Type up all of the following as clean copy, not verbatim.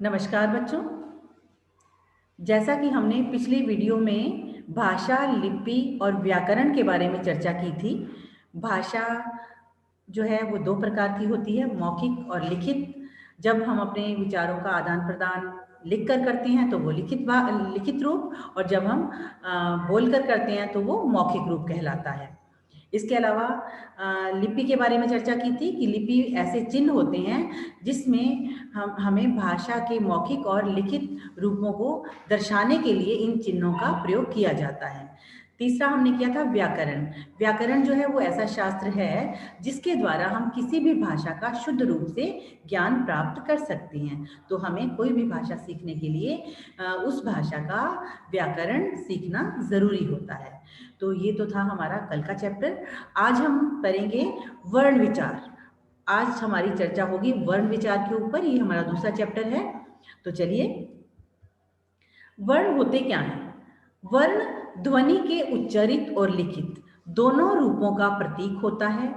नमस्कार बच्चों। जैसा कि हमने पिछली वीडियो में भाषा, लिपि और व्याकरण के बारे में चर्चा की थी। भाषा जो है वो दो प्रकार की होती है, मौखिक और लिखित। जब हम अपने विचारों का आदान प्रदान लिख कर करते हैं तो वो लिखित रूप, और जब हम बोल कर करते हैं तो वो मौखिक रूप कहलाता है। इसके अलावा लिपि के बारे में चर्चा की थी कि लिपि ऐसे चिन्ह होते हैं जिसमें हम हमें भाषा के मौखिक और लिखित रूपों को दर्शाने के लिए इन चिन्हों का प्रयोग किया जाता है। तीसरा हमने किया था व्याकरण। व्याकरण जो है वो ऐसा शास्त्र है जिसके द्वारा हम किसी भी भाषा का शुद्ध रूप से ज्ञान प्राप्त कर सकते हैं। तो हमें कोई भी भाषा सीखने के लिए उस भाषा का व्याकरण सीखना ज़रूरी होता है। तो ये तो था हमारा कल का चैप्टर। आज हम करेंगे वर्ण विचार। आज हमारी चर्चा होगी वर्ण विचार के ऊपर। ये हमारा दूसरा चैप्टर है। तो चलिए, वर्ण होते क्या हैं? वर्ण ध्वनि के उच्चारित और लिखित दोनों रूपों का प्रतीक होता है।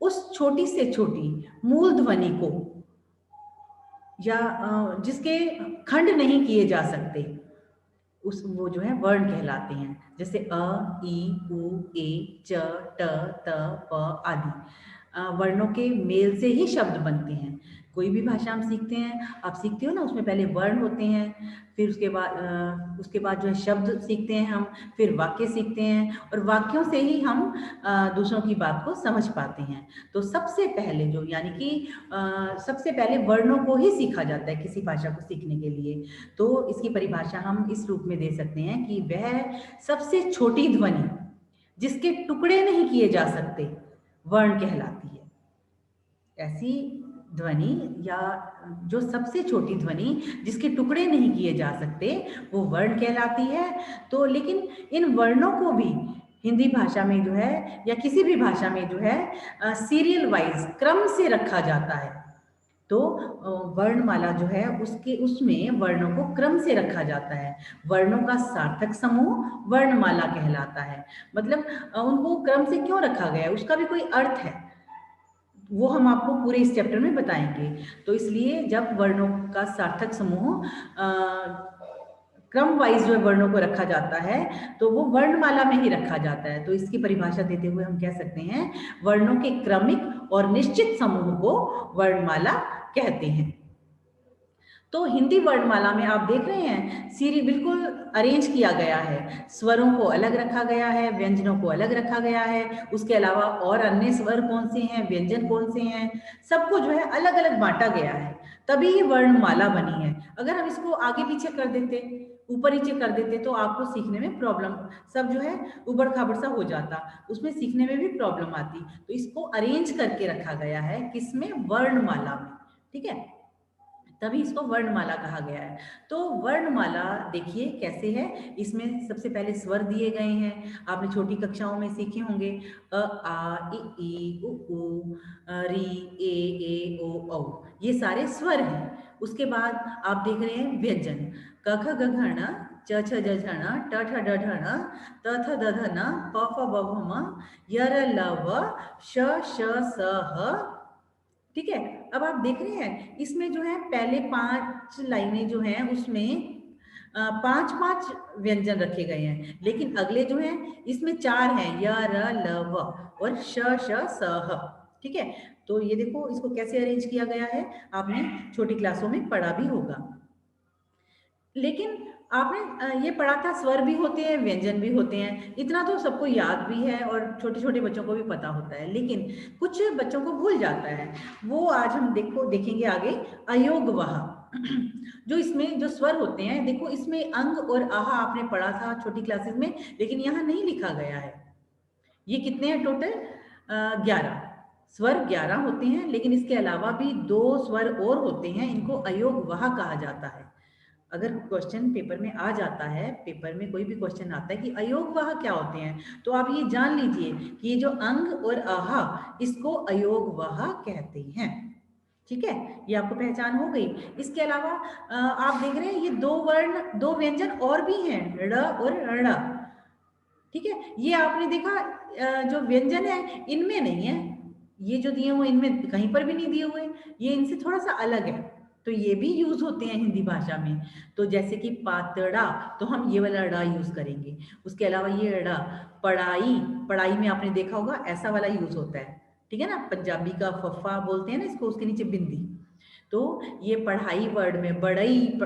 उस छोटी से छोटी मूल ध्वनि को या जिसके खंड नहीं किए जा सकते, उस वो जो है वर्ण कहलाते हैं। जैसे अ, ई, उ, ए, च, ट, त, प आदि वर्णों के मेल से ही शब्द बनते हैं। कोई भी भाषा हम सीखते हैं, आप सीखते हो ना, उसमें पहले वर्ण होते हैं, फिर उसके बाद जो है शब्द सीखते हैं हम, फिर वाक्य सीखते हैं, और वाक्यों से ही हम दूसरों की बात को समझ पाते हैं। तो सबसे पहले जो यानी कि सबसे पहले वर्णों को ही सीखा जाता है किसी भाषा को सीखने के लिए। तो इसकी परिभाषा हम इस रूप में दे सकते हैं कि वह सबसे छोटी ध्वनि जिसके टुकड़े नहीं किए जा सकते वर्ण कहलाती है। ऐसी ध्वनि या जो सबसे छोटी ध्वनि जिसके टुकड़े नहीं किए जा सकते वो वर्ण कहलाती है। तो लेकिन इन वर्णों को भी हिंदी भाषा में जो है या किसी भी भाषा में जो है सीरियल वाइज क्रम से रखा जाता है। तो वर्णमाला जो है उसके उसमें वर्णों को क्रम से रखा जाता है। वर्णों का सार्थक समूह वर्णमाला कहलाता है। मतलब उनको क्रम से क्यों रखा गया है उसका भी कोई अर्थ है, वो हम आपको पूरे इस चैप्टर में बताएंगे। तो इसलिए जब वर्णों का सार्थक समूह क्रम वाइज जो वर्णों को रखा जाता है तो वो वर्णमाला में ही रखा जाता है। तो इसकी परिभाषा देते हुए हम कह सकते हैं वर्णों के क्रमिक और निश्चित समूह को वर्णमाला कहते हैं। तो हिंदी वर्णमाला में आप देख रहे हैं सीरी बिल्कुल अरेंज किया गया है। स्वरों को अलग रखा गया है, व्यंजनों को अलग रखा गया है। उसके अलावा और अन्य स्वर कौन से हैं, व्यंजन कौन से हैं, सबको जो है अलग अलग बांटा गया है। तभी ये वर्णमाला बनी है। अगर हम इसको आगे पीछे कर देते, ऊपर नीचे कर देते, तो आपको सीखने में प्रॉब्लम, सब जो है उबड़ खाबड़ सा हो जाता, उसमें सीखने में भी प्रॉब्लम आती। तो इसको अरेंज करके रखा गया है किसमें, वर्णमाला में। ठीक है, तभी इसको वर्णमाला कहा गया है। तो वर्णमाला देखिए कैसे है। इसमें सबसे पहले स्वर दिए गए हैं, आपने छोटी कक्षाओं में सीखे होंगे। अ, आ, ई, उ, री, ए, ओ, औ, ये सारे स्वर हैं। उसके बाद आप देख रहे हैं व्यंजन, क, ख, ग, घ, ङ, च, छ, ज, झ, ण, ट, ठ, ड, ढ, ण, त, थ, द, ध, न, प, फ, ब, भ, म, य, र, ल, व, श, स, ह। ठीक है, अब आप देख रहे हैं इसमें जो है पहले 5 लाइनें जो हैं उसमें 5-5 व्यंजन रखे गए हैं, लेकिन अगले जो हैं इसमें 4 हैं, य, र, ल, व और श, स, ह। ठीक है, तो ये देखो इसको कैसे अरेंज किया गया है, आपने छोटी क्लासों में पढ़ा भी होगा। लेकिन आपने ये पढ़ा था स्वर भी होते हैं, व्यंजन भी होते हैं, इतना तो सबको याद भी है और छोटे छोटे बच्चों को भी पता होता है, लेकिन कुछ बच्चों को भूल जाता है। वो आज हम देखेंगे आगे। अयोगवह जो इसमें जो स्वर होते हैं, देखो इसमें अंग और आहा आपने पढ़ा था छोटी क्लासेस में, लेकिन यहाँ नहीं लिखा गया है। ये कितने हैं टोटल, 11 स्वर 11 होते हैं, लेकिन इसके अलावा भी 2 स्वर और होते हैं, इनको अयोगवह कहा जाता है। अगर क्वेश्चन पेपर में आ जाता है, पेपर में कोई भी क्वेश्चन आता है कि अयोगवाह क्या होते हैं, तो आप ये जान लीजिए कि ये जो अंग और आहा, इसको अयोगवाह कहते हैं। ठीक है, ये आपको पहचान हो गई। इसके अलावा आप देख रहे हैं ये 2 वर्ण 2 व्यंजन और भी हैं, ड़ और ण। ठीक है, ये आपने देखा जो व्यंजन है इनमें नहीं है, ये जो दिए हुए इनमें कहीं पर भी नहीं दिए हुए, ये इनसे थोड़ा सा अलग है। तो ये भी यूज होते हैं हिंदी भाषा में। तो जैसे कि पातड़ा, तो हम ये वाला ड़ा यूज करेंगे। उसके अलावा ये ड़ा, पढ़ाई, पढ़ाई में आपने देखा होगा ऐसा वाला यूज होता है, ठीक है ना। पंजाबी का फफा बोलते हैं ना इसको, उसके नीचे बिंदी। तो ये पढ़ाई वर्ड में, बड़ई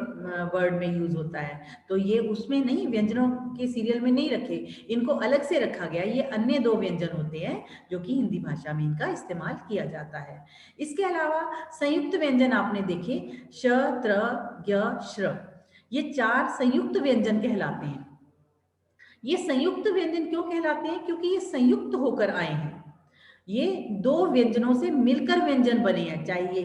वर्ड में यूज होता है। तो ये उसमें नहीं, व्यंजनों के सीरियल में नहीं रखे, इनको अलग से रखा गया। ये अन्य दो व्यंजन होते हैं जो कि हिंदी भाषा में इनका इस्तेमाल किया जाता है। इसके अलावा संयुक्त व्यंजन आपने देखे, श, त्र, ज्ञ, श्र, ये 4 संयुक्त व्यंजन कहलाते हैं। ये संयुक्त व्यंजन क्यों कहलाते हैं? क्योंकि ये संयुक्त होकर आए हैं। ये दो व्यंजनों से मिलकर व्यंजन बने हैं, चाहे ये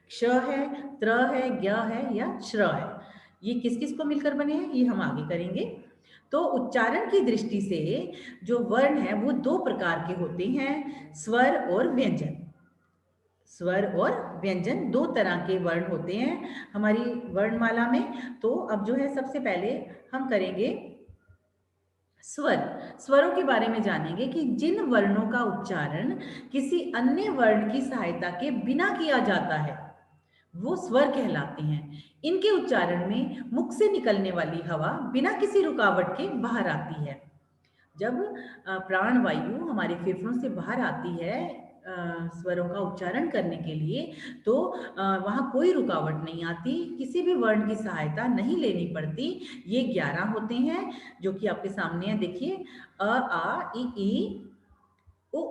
क्ष है, त्र है, ज्ञ है या श्र है। ये किस किस को मिलकर बने हैं ये हम आगे करेंगे। तो उच्चारण की दृष्टि से जो वर्ण है वो 2 प्रकार के होते हैं, स्वर और व्यंजन। स्वर और व्यंजन 2 तरह के वर्ण होते हैं हमारी वर्णमाला में। तो अब जो है सबसे पहले हम करेंगे स्वर। स्वरों के बारे में जानेंगे कि जिन वर्णों का उच्चारण किसी अन्य वर्ण की सहायता के बिना किया जाता है वो स्वर कहलाते हैं। इनके उच्चारण में मुख से निकलने वाली हवा बिना किसी रुकावट के बाहर आती है। जब प्राण वायु हमारे फेफड़ों से बाहर आती है स्वरों का उच्चारण करने के लिए, तो वहाँ कोई रुकावट नहीं आती, किसी भी वर्ण की सहायता नहीं लेनी पड़ती। ये 11 होते हैं जो कि आपके सामने है, देखिए अ, आ, ई, उ,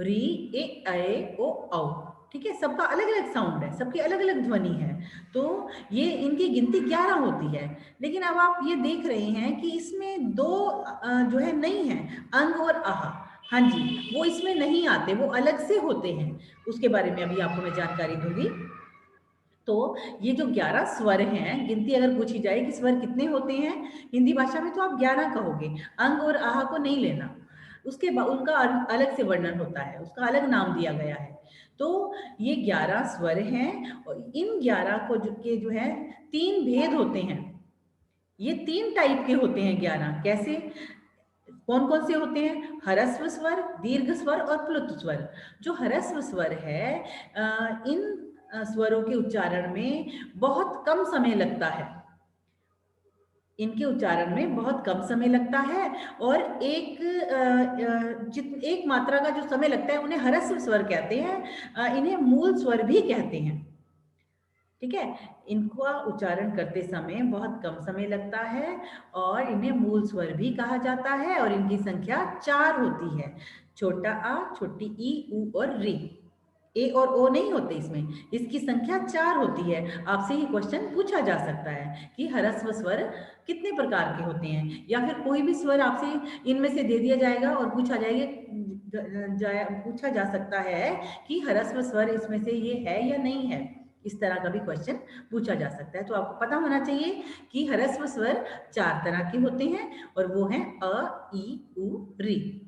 री, ए, ओ, औ। ठीक है, सबका अलग अलग साउंड है, सबकी अलग अलग ध्वनि है। तो ये इनकी गिनती 11 होती है। लेकिन अब आप ये देख रहे हैं कि इसमें 2 जो है नहीं है, अंग और आह। हाँ जी, वो इसमें नहीं आते, वो अलग से होते हैं। उसके बारे में अभी आपको मैं जानकारी दूंगी। तो ये जो 11 स्वर हैं, गिनती अगर पूछी जाए कि स्वर कितने होते हैं हिंदी भाषा में, तो आप 11 कहोगे, अंग और आह को नहीं लेना। उसके बाद उनका अलग से वर्णन होता है, उसका अलग नाम दिया गया है। तो ये 11 स्वर हैं और इन 11 को जो है 3 भेद होते हैं। ये 3 टाइप के होते हैं 11। कैसे, कौन कौन से होते हैं? ह्रस्व स्वर, दीर्घ स्वर और प्लुत स्वर। जो ह्रस्व स्वर है, इन स्वरों के उच्चारण में बहुत कम समय लगता है। इनके उच्चारण में बहुत कम समय लगता है और एक मात्रा का जो समय लगता है उन्हें ह्रस्व स्वर कहते हैं। इन्हें मूल स्वर भी कहते हैं। ठीक है, इनका उच्चारण करते समय बहुत कम समय लगता है और इन्हें मूल स्वर भी कहा जाता है और इनकी संख्या 4 होती है। छोटा आ, छोटी ई, उ और री। ए और ओ नहीं होते इसमें, इसकी संख्या 4 होती है। आपसे ये क्वेश्चन पूछा जा सकता है कि ह्रस्व स्वर कितने प्रकार के होते हैं, या फिर कोई भी स्वर आपसे इनमें से दे दिया जाएगा और पूछा जा सकता है कि ह्रस्व स्वर इसमें से ये है या नहीं है। इस तरह का भी क्वेश्चन पूछा जा सकता है। तो आपको पता होना चाहिए कि ह्रस्व स्वर 4 तरह के होते हैं और वो हैं अ, ई, उ, री।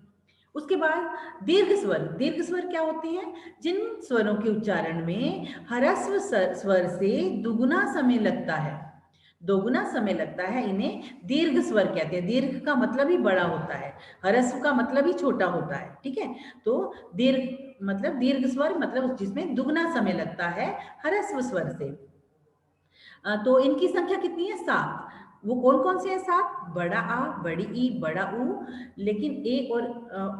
उसके बाद दीर्घ स्वर। दीर्घ स्वर क्या होते हैं? जिन स्वरों के उच्चारण में ह्रस्व स्वर से दुगुना समय लगता है, दोगुना समय लगता है, इन्हें दीर्घ स्वर कहते हैं। दीर्घ का मतलब ही बड़ा होता है, ह्रस्व का मतलब ही छोटा होता है। ठीक है, तो दीर्घ मतलब दीर्घ स्वर मतलब जिसमें दुगना समय लगता है ह्रस्व स्वर से। तो इनकी संख्या कितनी है? 7। वो कौन कौन से हैं 7? बड़ा आ, बड़ी ई, बड़ा ऊ। लेकिन ए और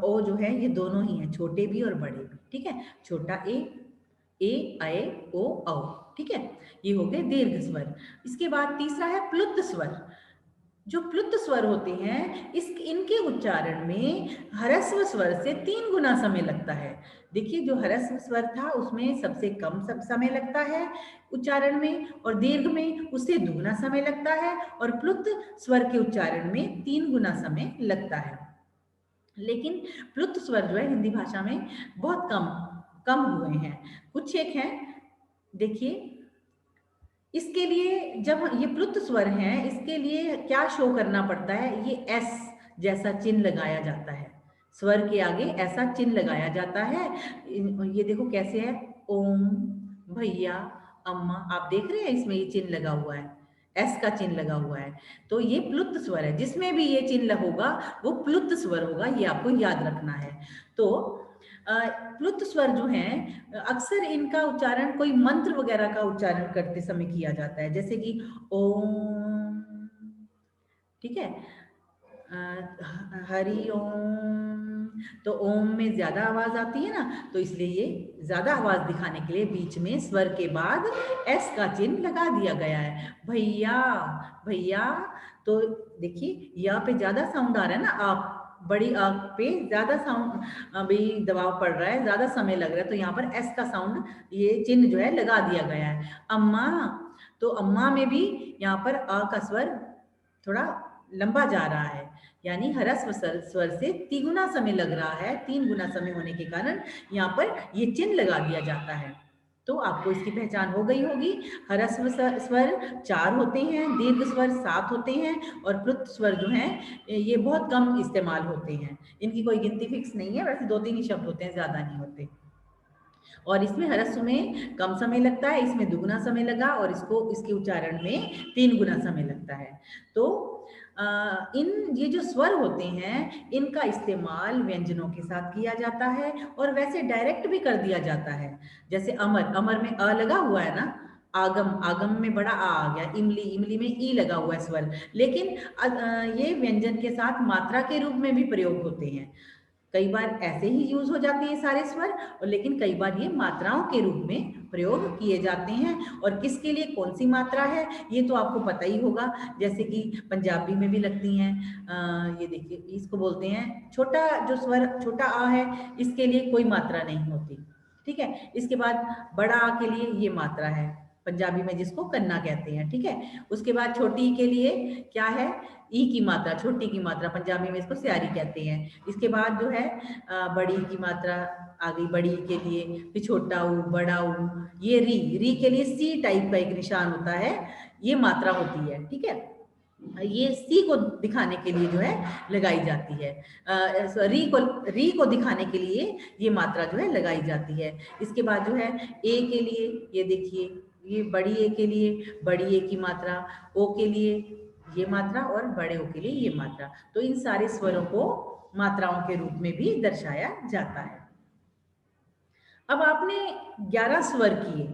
ओ जो है ये दोनों ही हैं, छोटे भी और बड़े भी। ठीक है, छोटा ए, ऐ, ओ, औ। ठीक है, ये हो गए दीर्घ स्वर। इसके बाद तीसरा है प्लुत स्वर। जो प्लुत स्वर होते हैं इनके उच्चारण में ह्रस्व स्वर से 3 गुना समय लगता है। देखिए, जो ह्रस्व स्वर था उसमें सबसे कम समय लगता है उच्चारण में, और दीर्घ में उससे दुगना समय लगता है, और प्लुत स्वर के उच्चारण में 3 गुना समय लगता है। लेकिन प्लुत स्वर जो है हिंदी भाषा में बहुत कम कम हुए हैं। कुछ एक हैं, देखिए। इसके लिए जब ये प्लुत स्वर हैं, इसके लिए क्या शो करना पड़ता है? ये एस जैसा चिन्ह लगाया जाता है, स्वर के आगे ऐसा चिन्ह लगाया जाता है। ये देखो कैसे है, ओम, भैया, अम्मा, आप देख रहे हैं इसमें ये चिन्ह लगा हुआ है, एस का चिन्ह लगा हुआ है। तो ये प्लुत स्वर है, जिसमें भी ये चिन्ह होगा वो प्लुत स्वर होगा, ये आपको याद रखना है। तो प्लुत स्वर जो हैं अक्सर इनका उच्चारण कोई मंत्र वगैरह का उच्चारण करते समय किया जाता है, जैसे कि ओम, ठीक है। हरि ओम, तो ओम में ज्यादा आवाज आती है ना, तो इसलिए ये ज्यादा आवाज दिखाने के लिए बीच में स्वर के बाद एस का चिन्ह लगा दिया गया है। भैया, भैया, तो देखिए यहाँ पे ज्यादा साउंड आ रहा है ना, आप बड़ी आग पे ज्यादा साउंड अभी दबाव पड़ रहा है, ज्यादा समय लग रहा है, तो यहाँ पर एस का साउंड ये चिन्ह जो है लगा दिया गया है। अम्मा, तो अम्मा में भी यहाँ पर अ का स्वर थोड़ा लंबा जा रहा है, यानी ह्रस्व स्वर से तिगुना समय लग रहा है, 3 गुना समय होने के कारण यहाँ पर ये चिन्ह लगा दिया जाता है। तो आपको इसकी पहचान हो गई होगी। ह्रस्व स्वर 4 होते हैं, दीर्घ स्वर 7 होते हैं और प्लुत स्वर जो हैं ये बहुत कम इस्तेमाल होते हैं। इनकी कोई गिनती फिक्स नहीं है, वैसे 2-3 ही शब्द होते हैं, ज्यादा नहीं होते। और इसमें ह्रस्व में कम समय लगता है, इसमें दुगुना समय लगा, और इसको इसके उच्चारण में 3 गुना समय लगता है। तो इन ये जो स्वर होते हैं इनका इस्तेमाल व्यंजनों के साथ किया जाता है और वैसे डायरेक्ट भी कर दिया जाता है। जैसे अमर, अमर में अ लगा हुआ है ना, आगम, आगम में बड़ा आ गया, इमली, इमली में ई लगा हुआ है स्वर, लेकिन ये व्यंजन के साथ मात्रा के रूप में भी प्रयोग होते हैं। कई बार ऐसे ही यूज हो जाते हैं सारे स्वर, और लेकिन कई बार ये मात्राओं के रूप में प्रयोग किए जाते हैं। और किसके लिए कौन सी मात्रा है ये तो आपको पता ही होगा, जैसे कि पंजाबी में भी लगती हैं। ये देखिए, इसको बोलते हैं छोटा, जो स्वर छोटा आ है इसके लिए कोई मात्रा नहीं होती, ठीक है। इसके बाद बड़ा आ के लिए ये मात्रा है, पंजाबी में जिसको कन्ना कहते हैं, ठीक है। उसके बाद छोटी के लिए क्या है, ई की मात्रा, छोटी की मात्रा, पंजाबी में इसको स्यारी कहते हैं। इसके बाद जो है बड़ी की मात्रा आ गई, बड़ी के लिए, फिर छोटा ऊ, बड़ा ऊ, ये री, री के लिए सी टाइप का एक निशान होता है, ये मात्रा होती है, ठीक है। ये सी को दिखाने के लिए जो है लगाई जाती है, री को दिखाने के लिए ये मात्रा जो है लगाई जाती है। इसके बाद जो है ए के लिए, ये देखिए, ये बड़ी ए के लिए बड़ी ए की मात्रा, ओ के लिए ये मात्रा और बड़े ओ के लिए ये मात्रा। तो इन सारे स्वरों को मात्राओं के रूप में भी दर्शाया जाता है। अब आपने 11 स्वर किए,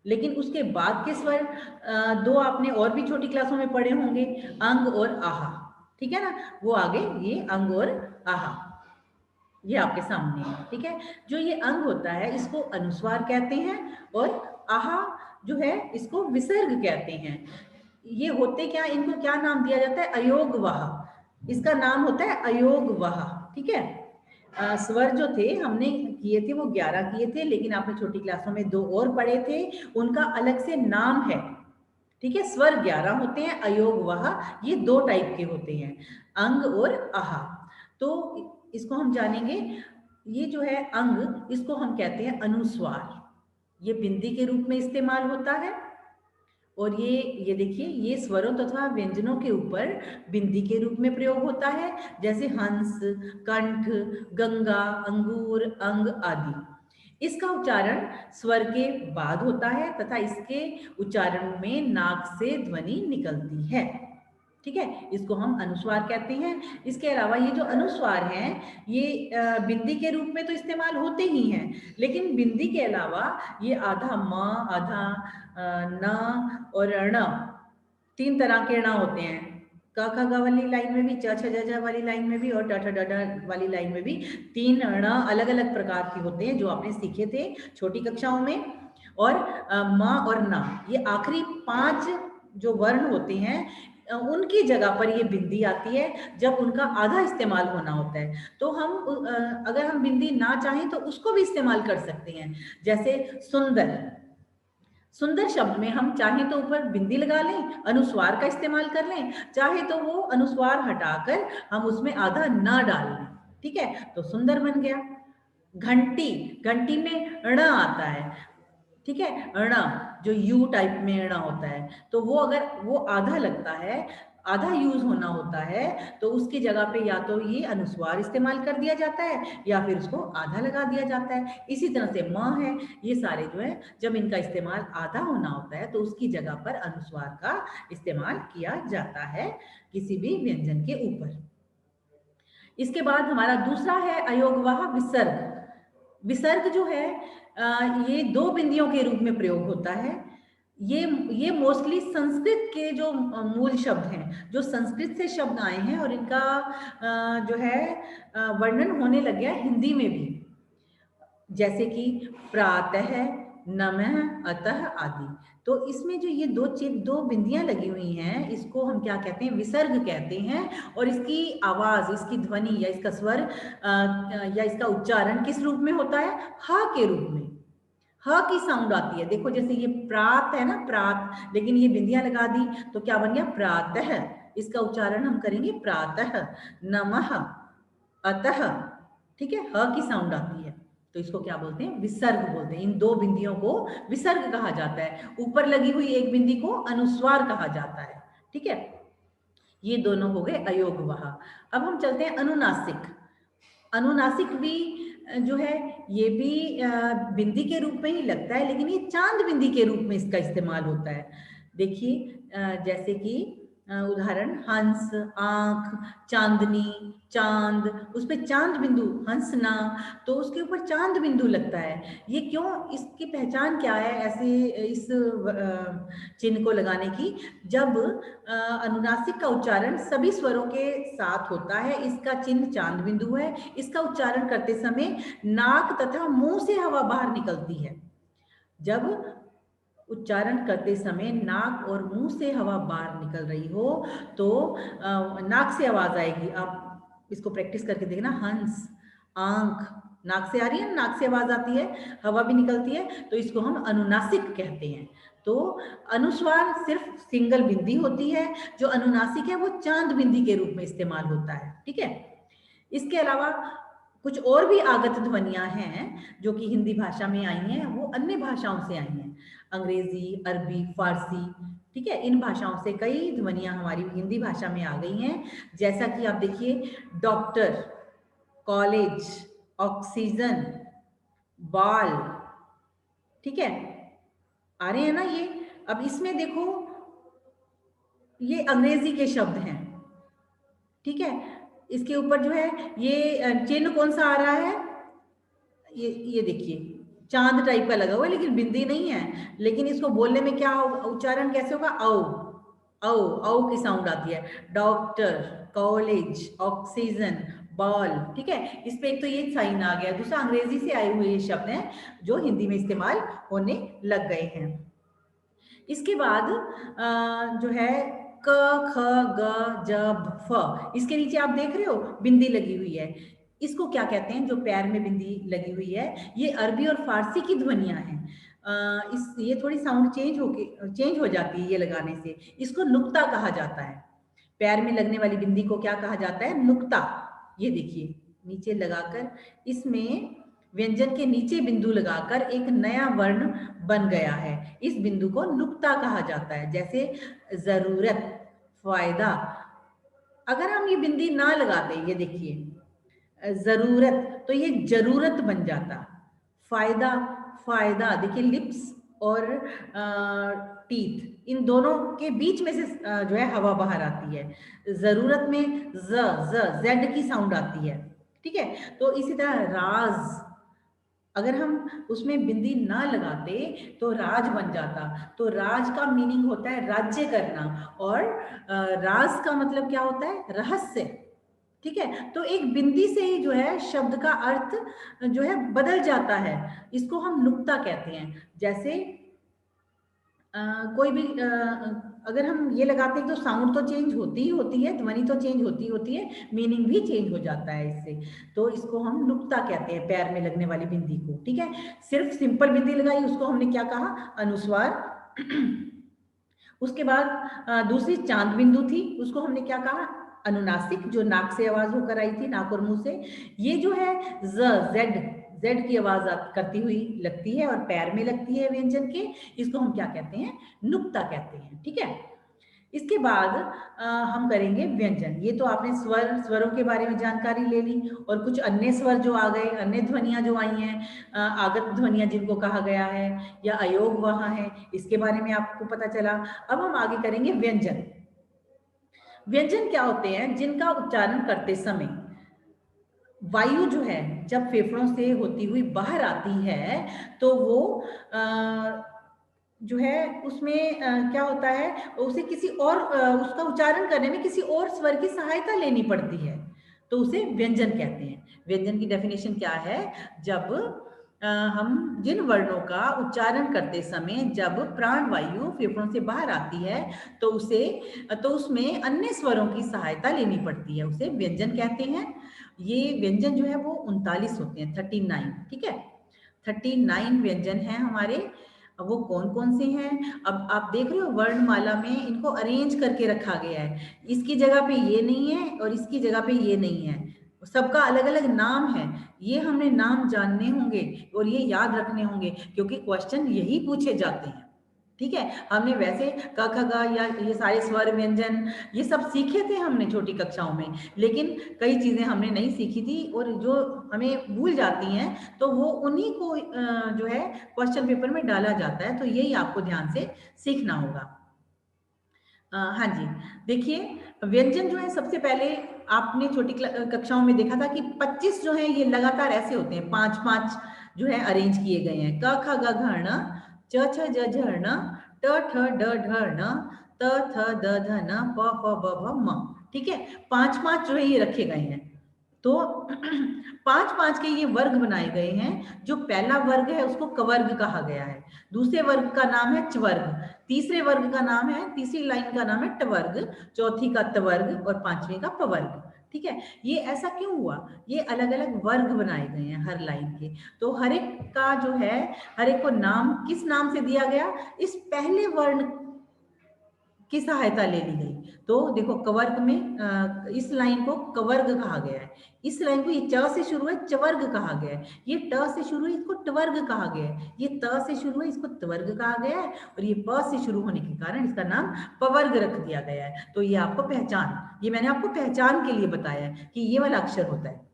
लेकिन उसके बाद के स्वर 2 आपने और भी छोटी क्लासों में पढ़े होंगे, अंग और आहा, ठीक है ना। वो आगे ये अंग और आहा ये आपके सामने है, ठीक है। जो ये अंग होता है इसको अनुस्वार कहते हैं, और आहा जो है इसको विसर्ग कहते हैं। ये होते क्या, इनको क्या नाम दिया जाता है, अयोगवाह, इसका नाम होता है अयोगवाह, ठीक है। स्वर जो थे हमने किए थे वो 11 किए थे, लेकिन आपने छोटी क्लासों में 2 और पढ़े थे, उनका अलग से नाम है, ठीक है। स्वर 11 होते हैं, अयोग वह, ये 2 टाइप के होते हैं, अंग और आहा। तो इसको हम जानेंगे। ये जो है अंग, इसको हम कहते हैं अनुस्वार, ये बिंदी के रूप में इस्तेमाल होता है। और ये देखिए, ये स्वरों तथा व्यंजनों के ऊपर बिंदी के रूप में प्रयोग होता है, जैसे हंस, कंठ, गंगा, अंगूर, अंग आदि। इसका उच्चारण स्वर के बाद होता है तथा इसके उच्चारण में नाक से ध्वनि निकलती है, ठीक है। इसको हम अनुस्वार कहते हैं। इसके अलावा ये जो अनुस्वार हैं ये बिंदी के रूप में तो इस्तेमाल होते ही हैं, लेकिन बिंदी के अलावा ये आधा म, आधा न और ण, 3 तरह के ण होते हैं। क ख ग वाली लाइन में भी, च छ ज झ वाली लाइन में भी और ट ठ ड ढ वाली लाइन में भी 3 ण अलग अलग प्रकार के होते हैं जो आपने सीखे थे छोटी कक्षाओं में। और म और न, ये आखिरी 5 जो वर्ण होते हैं उनकी जगह पर ये बिंदी आती है जब उनका आधा इस्तेमाल होना होता है। तो हम अगर हम बिंदी ना चाहें तो उसको भी इस्तेमाल कर सकते हैं। जैसे सुंदर, सुंदर शब्द में हम चाहे तो ऊपर बिंदी लगा लें, अनुस्वार का इस्तेमाल कर लें, चाहे तो वो अनुस्वार हटाकर हम उसमें आधा न डाल लें, ठीक है, तो सुंदर बन गया। घंटी, घंटी में ण आता है, ठीक है, ण, जो यू टाइप में ण होता है, तो वो अगर वो आधा लगता है, आधा यूज होना होता है, तो उसकी जगह पे या तो ये अनुस्वार इस्तेमाल कर दिया जाता है या फिर उसको आधा लगा दिया जाता है। इसी तरह से म है, ये सारे जो है जब इनका इस्तेमाल आधा होना होता है तो उसकी जगह पर अनुस्वार का इस्तेमाल किया जाता है किसी भी व्यंजन के ऊपर। इसके बाद हमारा दूसरा है अयोगवाह विसर्ग। विसर्ग जो है ये दो बिंदियों के रूप में प्रयोग होता है। ये ये मोस्टली संस्कृत के जो मूल शब्द हैं, जो संस्कृत से शब्द आए हैं और इनका जो है वर्णन होने लग गया हिंदी में भी, जैसे कि प्रातः, नमः, अतः आदि। तो इसमें जो ये दो बिंदियां लगी हुई हैं, इसको हम क्या कहते हैं, विसर्ग कहते हैं। और इसकी आवाज, इसकी ध्वनि या इसका स्वर या इसका उच्चारण किस रूप में होता है, ह के रूप में। ह की साउंड आती है। देखो जैसे ये प्रात है ना, प्रात, लेकिन ये बिंदियां लगा दी तो क्या बन गया, प्रातः। इसका उच्चारण हम करेंगे प्रातः, नमः, अतः। ठीक है, ह की साउंड आती है तो इसको क्या बोलते हैं, विसर्ग बोलते हैं। इन दो बिंदियों को विसर्ग कहा जाता है। ऊपर लगी हुई एक बिंदी को अनुस्वार कहा जाता है। ठीक है, ये दोनों हो गए अयोगवाह। अब हम चलते हैं अनुनासिक। अनुनासिक भी जो है ये भी बिंदी के रूप में ही लगता है, लेकिन ये चांद बिंदी के रूप में इसका इस्तेमाल होता है। देखिए जैसे कि उदाहरण, हंस, आंख, चांदनी, चांद, उस पे चांद बिंदु, हंसना, तो उसके ऊपर चांद बिंदु लगता है। ये क्यों, इसकी पहचान क्या है ऐसे इस चिन्ह को लगाने की? जब अनुनासिक का उच्चारण सभी स्वरों के साथ होता है, इसका चिन्ह चांद बिंदु है। इसका उच्चारण करते समय नाक तथा मुंह से हवा बाहर निकलती है। जब उच्चारण करते समय नाक और मुंह से हवा बाहर निकल रही हो तो नाक से आवाज आएगी। आप इसको प्रैक्टिस करके देखना, हंस, आंख, नाक से आ रही है, नाक से आवाज आती है, हवा भी निकलती है, तो इसको हम अनुनासिक कहते हैं। तो अनुस्वार सिर्फ सिंगल बिंदी होती है, जो अनुनासिक है वो चांद बिंदी के रूप में इस्तेमाल होता है। ठीक है, इसके अलावा कुछ और भी आगत ध्वनियां हैं जो कि हिंदी भाषा में आई हैं, वो अन्य भाषाओं से आई हैं, अंग्रेजी, अरबी, फारसी। ठीक है, इन भाषाओं से कई ध्वनियां हमारी हिंदी भाषा में आ गई हैं। जैसा कि आप देखिए, डॉक्टर, कॉलेज, ऑक्सीजन, बाल। ठीक है, आ रहे हैं ना ये? अब इसमें देखो, ये अंग्रेजी के शब्द हैं। ठीक है, इसके ऊपर जो है ये चिन्ह कौन सा आ रहा है, ये देखिए चांद टाइप का लगा हुआ है, लेकिन बिंदी नहीं है। लेकिन इसको बोलने में क्या होगा, उच्चारण कैसे होगा, औ, औ की साउंड आती है। Doctor, college, oxygen, ball. ठीक है, इस पे एक तो ये साइन आ गया, दूसरा अंग्रेजी से आए हुए ये शब्द हैं जो हिंदी में इस्तेमाल होने लग गए हैं। इसके बाद जो है क, ख, ग, ज, फ, इसके नीचे आप देख रहे हो बिंदी लगी हुई है। इसको क्या कहते हैं, जो पैर में बिंदी लगी हुई है? ये अरबी और फारसी की ध्वनियां हैं। इस ये थोड़ी साउंड चेंज हो जाती है ये लगाने से। इसको नुक्ता कहा जाता है। पैर में लगने वाली बिंदी को क्या कहा जाता है, नुक्ता। ये देखिए नीचे लगाकर, इसमें व्यंजन के नीचे बिंदु लगाकर एक नया वर्ण बन गया है। इस बिंदु को नुक्ता कहा जाता है। जैसे जरूरत, फायदा। अगर हम ये बिंदी ना लगाते, ये देखिए जरूरत, तो ये जरूरत बन जाता। फायदा, फायदा, देखिए लिप्स और टीथ, इन दोनों के बीच में से जो है हवा बाहर आती है। जरूरत में जेड की साउंड आती है। ठीक है, तो इसी तरह राज, अगर हम उसमें बिंदी ना लगाते तो राज बन जाता। तो राज का मीनिंग होता है राज्य करना, और राज का मतलब क्या होता है, रहस्य। ठीक है, तो एक बिंदी से ही जो है शब्द का अर्थ जो है बदल जाता है। इसको हम नुक्ता कहते हैं। जैसे कोई भी अगर हम ये लगाते हैं तो साउंड तो चेंज होती ही होती है, ध्वनि तो चेंज होती है, मीनिंग भी चेंज हो जाता है इससे। तो इसको हम नुक्ता कहते हैं, पैर में लगने वाली बिंदी को। ठीक है, सिर्फ सिंपल बिंदी लगाई उसको हमने क्या कहा, अनुस्वार। उसके बाद दूसरी चांद बिंदु थी, उसको हमने क्या कहा, अनुनासिक, जो नाक से आवाज होकर आई थी, नाक और मुंह से। ये जो है जेड की आवाज करती हुई लगती है और पैर में लगती है व्यंजन के, इसको हम क्या कहते हैं, नुक्ता कहते हैं। ठीक है, इसके बाद हम करेंगे व्यंजन। ये तो आपने स्वरों के बारे में जानकारी ले ली, और कुछ अन्य स्वर जो आ गए, अन्य ध्वनियां जो आई हैं, आगत ध्वनियां जिनको कहा गया है, या अयोग वहां है, इसके बारे में आपको पता चला। अब हम आगे करेंगे व्यंजन। व्यंजन क्या होते हैं, जिनका उच्चारण करते समय वायु जो है जब फेफड़ों से होती हुई बाहर आती है तो वो जो है उसमें क्या होता है, उसे किसी और उसका उच्चारण करने में किसी और स्वर की सहायता लेनी पड़ती है, तो उसे व्यंजन कहते हैं। व्यंजन की डेफिनेशन क्या है? जब हम जिन वर्णों का उच्चारण करते समय जब प्राण वायु फेफड़ों से बाहर आती है तो उसे तो उसमें अन्य स्वरों की सहायता लेनी पड़ती है, उसे व्यंजन कहते हैं। ये व्यंजन जो है वो 39 होते हैं, 39, ठीक है। 39 व्यंजन हैं हमारे। अब वो कौन कौन से हैं? अब आप देख रहे हो वर्णमाला में इनको अरेंज करके रखा गया है, इसकी जगह पे ये नहीं है और इसकी जगह पे ये नहीं है, सबका अलग अलग नाम है। ये हमें नाम जानने होंगे और ये याद रखने होंगे क्योंकि क्वेश्चन यही पूछे जाते हैं, ठीक है। हमने वैसे क ख ग या ये सारे स्वर व्यंजन ये सब सीखे थे हमने छोटी कक्षाओं में, लेकिन कई चीजें हमने नहीं सीखी थी और जो हमें भूल जाती हैं तो वो उन्हीं को जो है क्वेश्चन पेपर में डाला जाता है, तो यही आपको ध्यान से सीखना होगा। हाँ जी, देखिए व्यंजन जो है सबसे पहले आपने छोटी कक्षाओं में देखा था कि 25 जो है ये लगातार ऐसे होते हैं, 5-5 जो है अरेंज किए गए हैं। क ख ग घ ण, च छ ज झ ण, ट ठ ड ढ ण, त थ द ध न, प फ ब भ म, ठीक है। 5-5 जो है ये रखे गए हैं, तो 5-5 के ये वर्ग बनाए गए हैं। जो पहला वर्ग है उसको कवर्ग कहा गया है, दूसरे वर्ग का नाम है च्वर्ग, तीसरे वर्ग का नाम है, तीसरी लाइन का नाम है टवर्ग, चौथी का तवर्ग और पांचवी का पवर्ग, ठीक है। ये ऐसा क्यों हुआ? ये अलग अलग वर्ग बनाए गए हैं हर लाइन के, तो हर एक का जो है हर एक को नाम किस नाम से दिया गया? इस पहले वर्ण की सहायता ले ली गई। तो देखो कवर्ग में इस लाइन को कवर्ग कहा गया है, इस लाइन को ये च से शुरू है चवर्ग कहा गया है, ये ट से शुरू है इसको टवर्ग कहा गया है, ये त से शुरू है इसको त्वर्ग कहा गया है और ये प से शुरू होने के कारण इसका नाम पवर्ग रख दिया गया है। तो ये आपको पहचान, ये मैंने आपको पहचान के लिए बताया है कि ये वाला अक्षर होता है,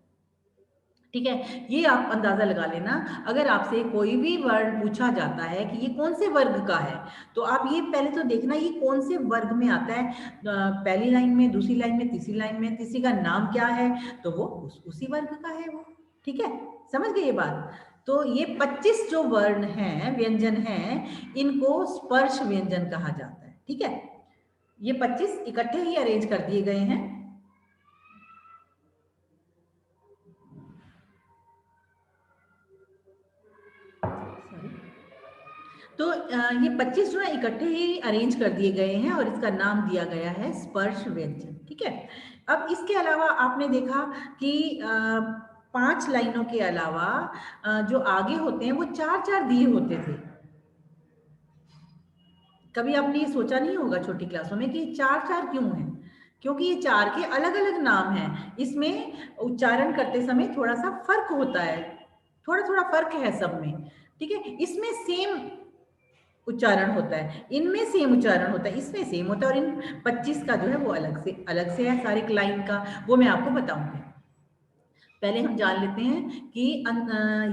ठीक है। ये आप अंदाजा लगा लेना। अगर आपसे कोई भी वर्ण पूछा जाता है कि ये कौन से वर्ग का है, तो आप ये पहले तो देखना ये कौन से वर्ग में आता है, पहली लाइन में, दूसरी लाइन में, तीसरी लाइन में, तीसरी का नाम क्या है, तो वो उसी वर्ग का है वो, ठीक है। समझ गए ये बात? तो ये 25 जो वर्ण हैं, व्यंजन हैं, इनको स्पर्श व्यंजन कहा जाता है, ठीक है। ये 25 इकट्ठे ही अरेंज कर दिए गए हैं। तो ये 25 जो है इकट्ठे ही अरेंज कर दिए गए हैं और इसका नाम दिया गया है स्पर्श व्यंजन, ठीक है। अब इसके अलावा आपने देखा कि 5 लाइनों के अलावा जो आगे होते हैं वो 4-4 दिए होते थे। कभी आपने ये सोचा नहीं होगा छोटी क्लासों में कि 4-4 क्यों है? क्योंकि ये 4 के अलग-अलग नाम हैं। इसमें उच्चारण करते समय थोड़ा-सा फर्क होता है, थोड़ा-थोड़ा फर्क है सब में, ठीक है। इसमें सेम उच्चारण होता है, इनमें सेम उच्चारण होता है, इसमें सेम होता है और इन 25 का जो है वो अलग से है सारी लाइन का, वो मैं आपको बताऊंगी। पहले हम जान लेते हैं कि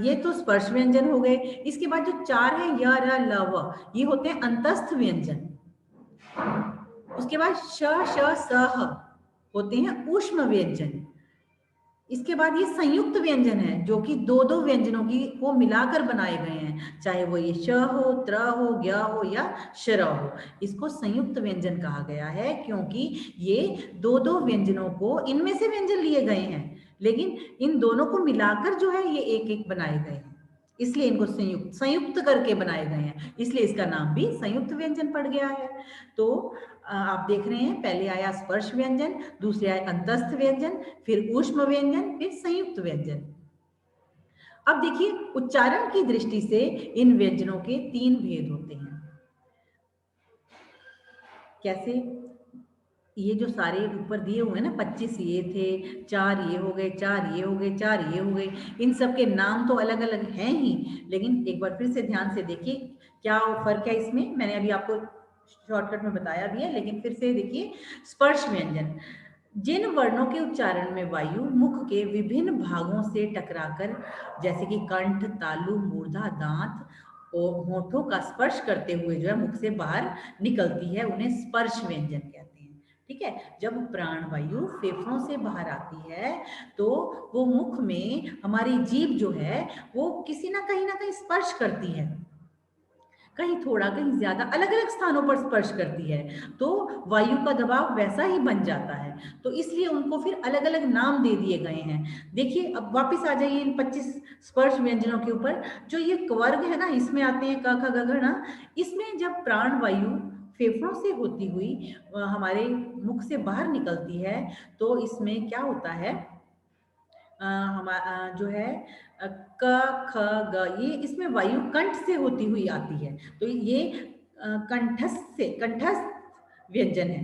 ये तो स्पर्श व्यंजन हो गए। इसके बाद जो 4 है य र ल व, ये होते हैं अंतस्थ व्यंजन। उसके बाद श श स ह होते हैं ऊष्म व्यंजन। इसके बाद ये संयुक्त व्यंजन है जो कि दो दो व्यंजनों की को मिलाकर बनाए गए हैं, चाहे वो ये श हो, त्र हो, ज्ञ हो या श्र हो, इसको संयुक्त व्यंजन कहा गया है क्योंकि ये दो दो व्यंजनों को इनमें से व्यंजन लिए गए हैं लेकिन इन दोनों को मिलाकर जो है ये एक एक बनाए गए हैं, इसलिए इनको संयुक्त संयुक्त करके बनाए गए हैं, इसलिए इसका नाम भी संयुक्त व्यंजन पड़ गया है। तो आप देख रहे हैं पहले आया स्पर्श व्यंजन, दूसरे आए अंतस्थ व्यंजन, फिर ऊष्म व्यंजन, फिर संयुक्त व्यंजन। अब देखिए उच्चारण की दृष्टि से इन व्यंजनों के 3 भेद होते हैं। कैसे? ये जो सारे ऊपर दिए हुए हैं ना 25 ये थे, 4 ये हो गए, 4 ये हो गए, 4 ये हो गए, इन सब के नाम तो अलग अलग हैं ही, लेकिन एक बार फिर से ध्यान से देखिए क्या फर्क है इसमें। मैंने अभी आपको शॉर्टकट में बताया भी है लेकिन फिर से देखिए। स्पर्श व्यंजन, जिन वर्णों के उच्चारण में वायु मुख के विभिन्न भागों से टकराकर जैसे कि कंठ, तालु, मूर्धा, दांत और होठों का स्पर्श करते हुए जो है मुख से बाहर निकलती है, उन्हें स्पर्श व्यंजन कहते हैं। ठीक है। जब प्राण वायु फेफड़ों से बाहर आती है तो वो मुख में हमारी जीभ जो है वो किसी ना कहीं स्पर्श करती है, कहीं थोड़ा कहीं ज्यादा, अलग अलग स्थानों पर स्पर्श करती है, तो वायु का दबाव वैसा ही बन जाता है। तो इसलिए उनको फिर अलग अलग नाम दे दिए गए हैं। देखिए अब वापस आ जाइए इन 25 स्पर्श व्यंजनों के ऊपर। जो ये वर्ग है ना, इसमें आते हैं क ख ग घ ण। इसमें जब प्राण वायु फेफड़ों से होती हुई हमारे मुख से बाहर निकलती है तो इसमें क्या होता है, जो है क ख ग, ये इसमें वायु कंठ से होती हुई आती है। तो ये कंठस्थ व्यंजन है।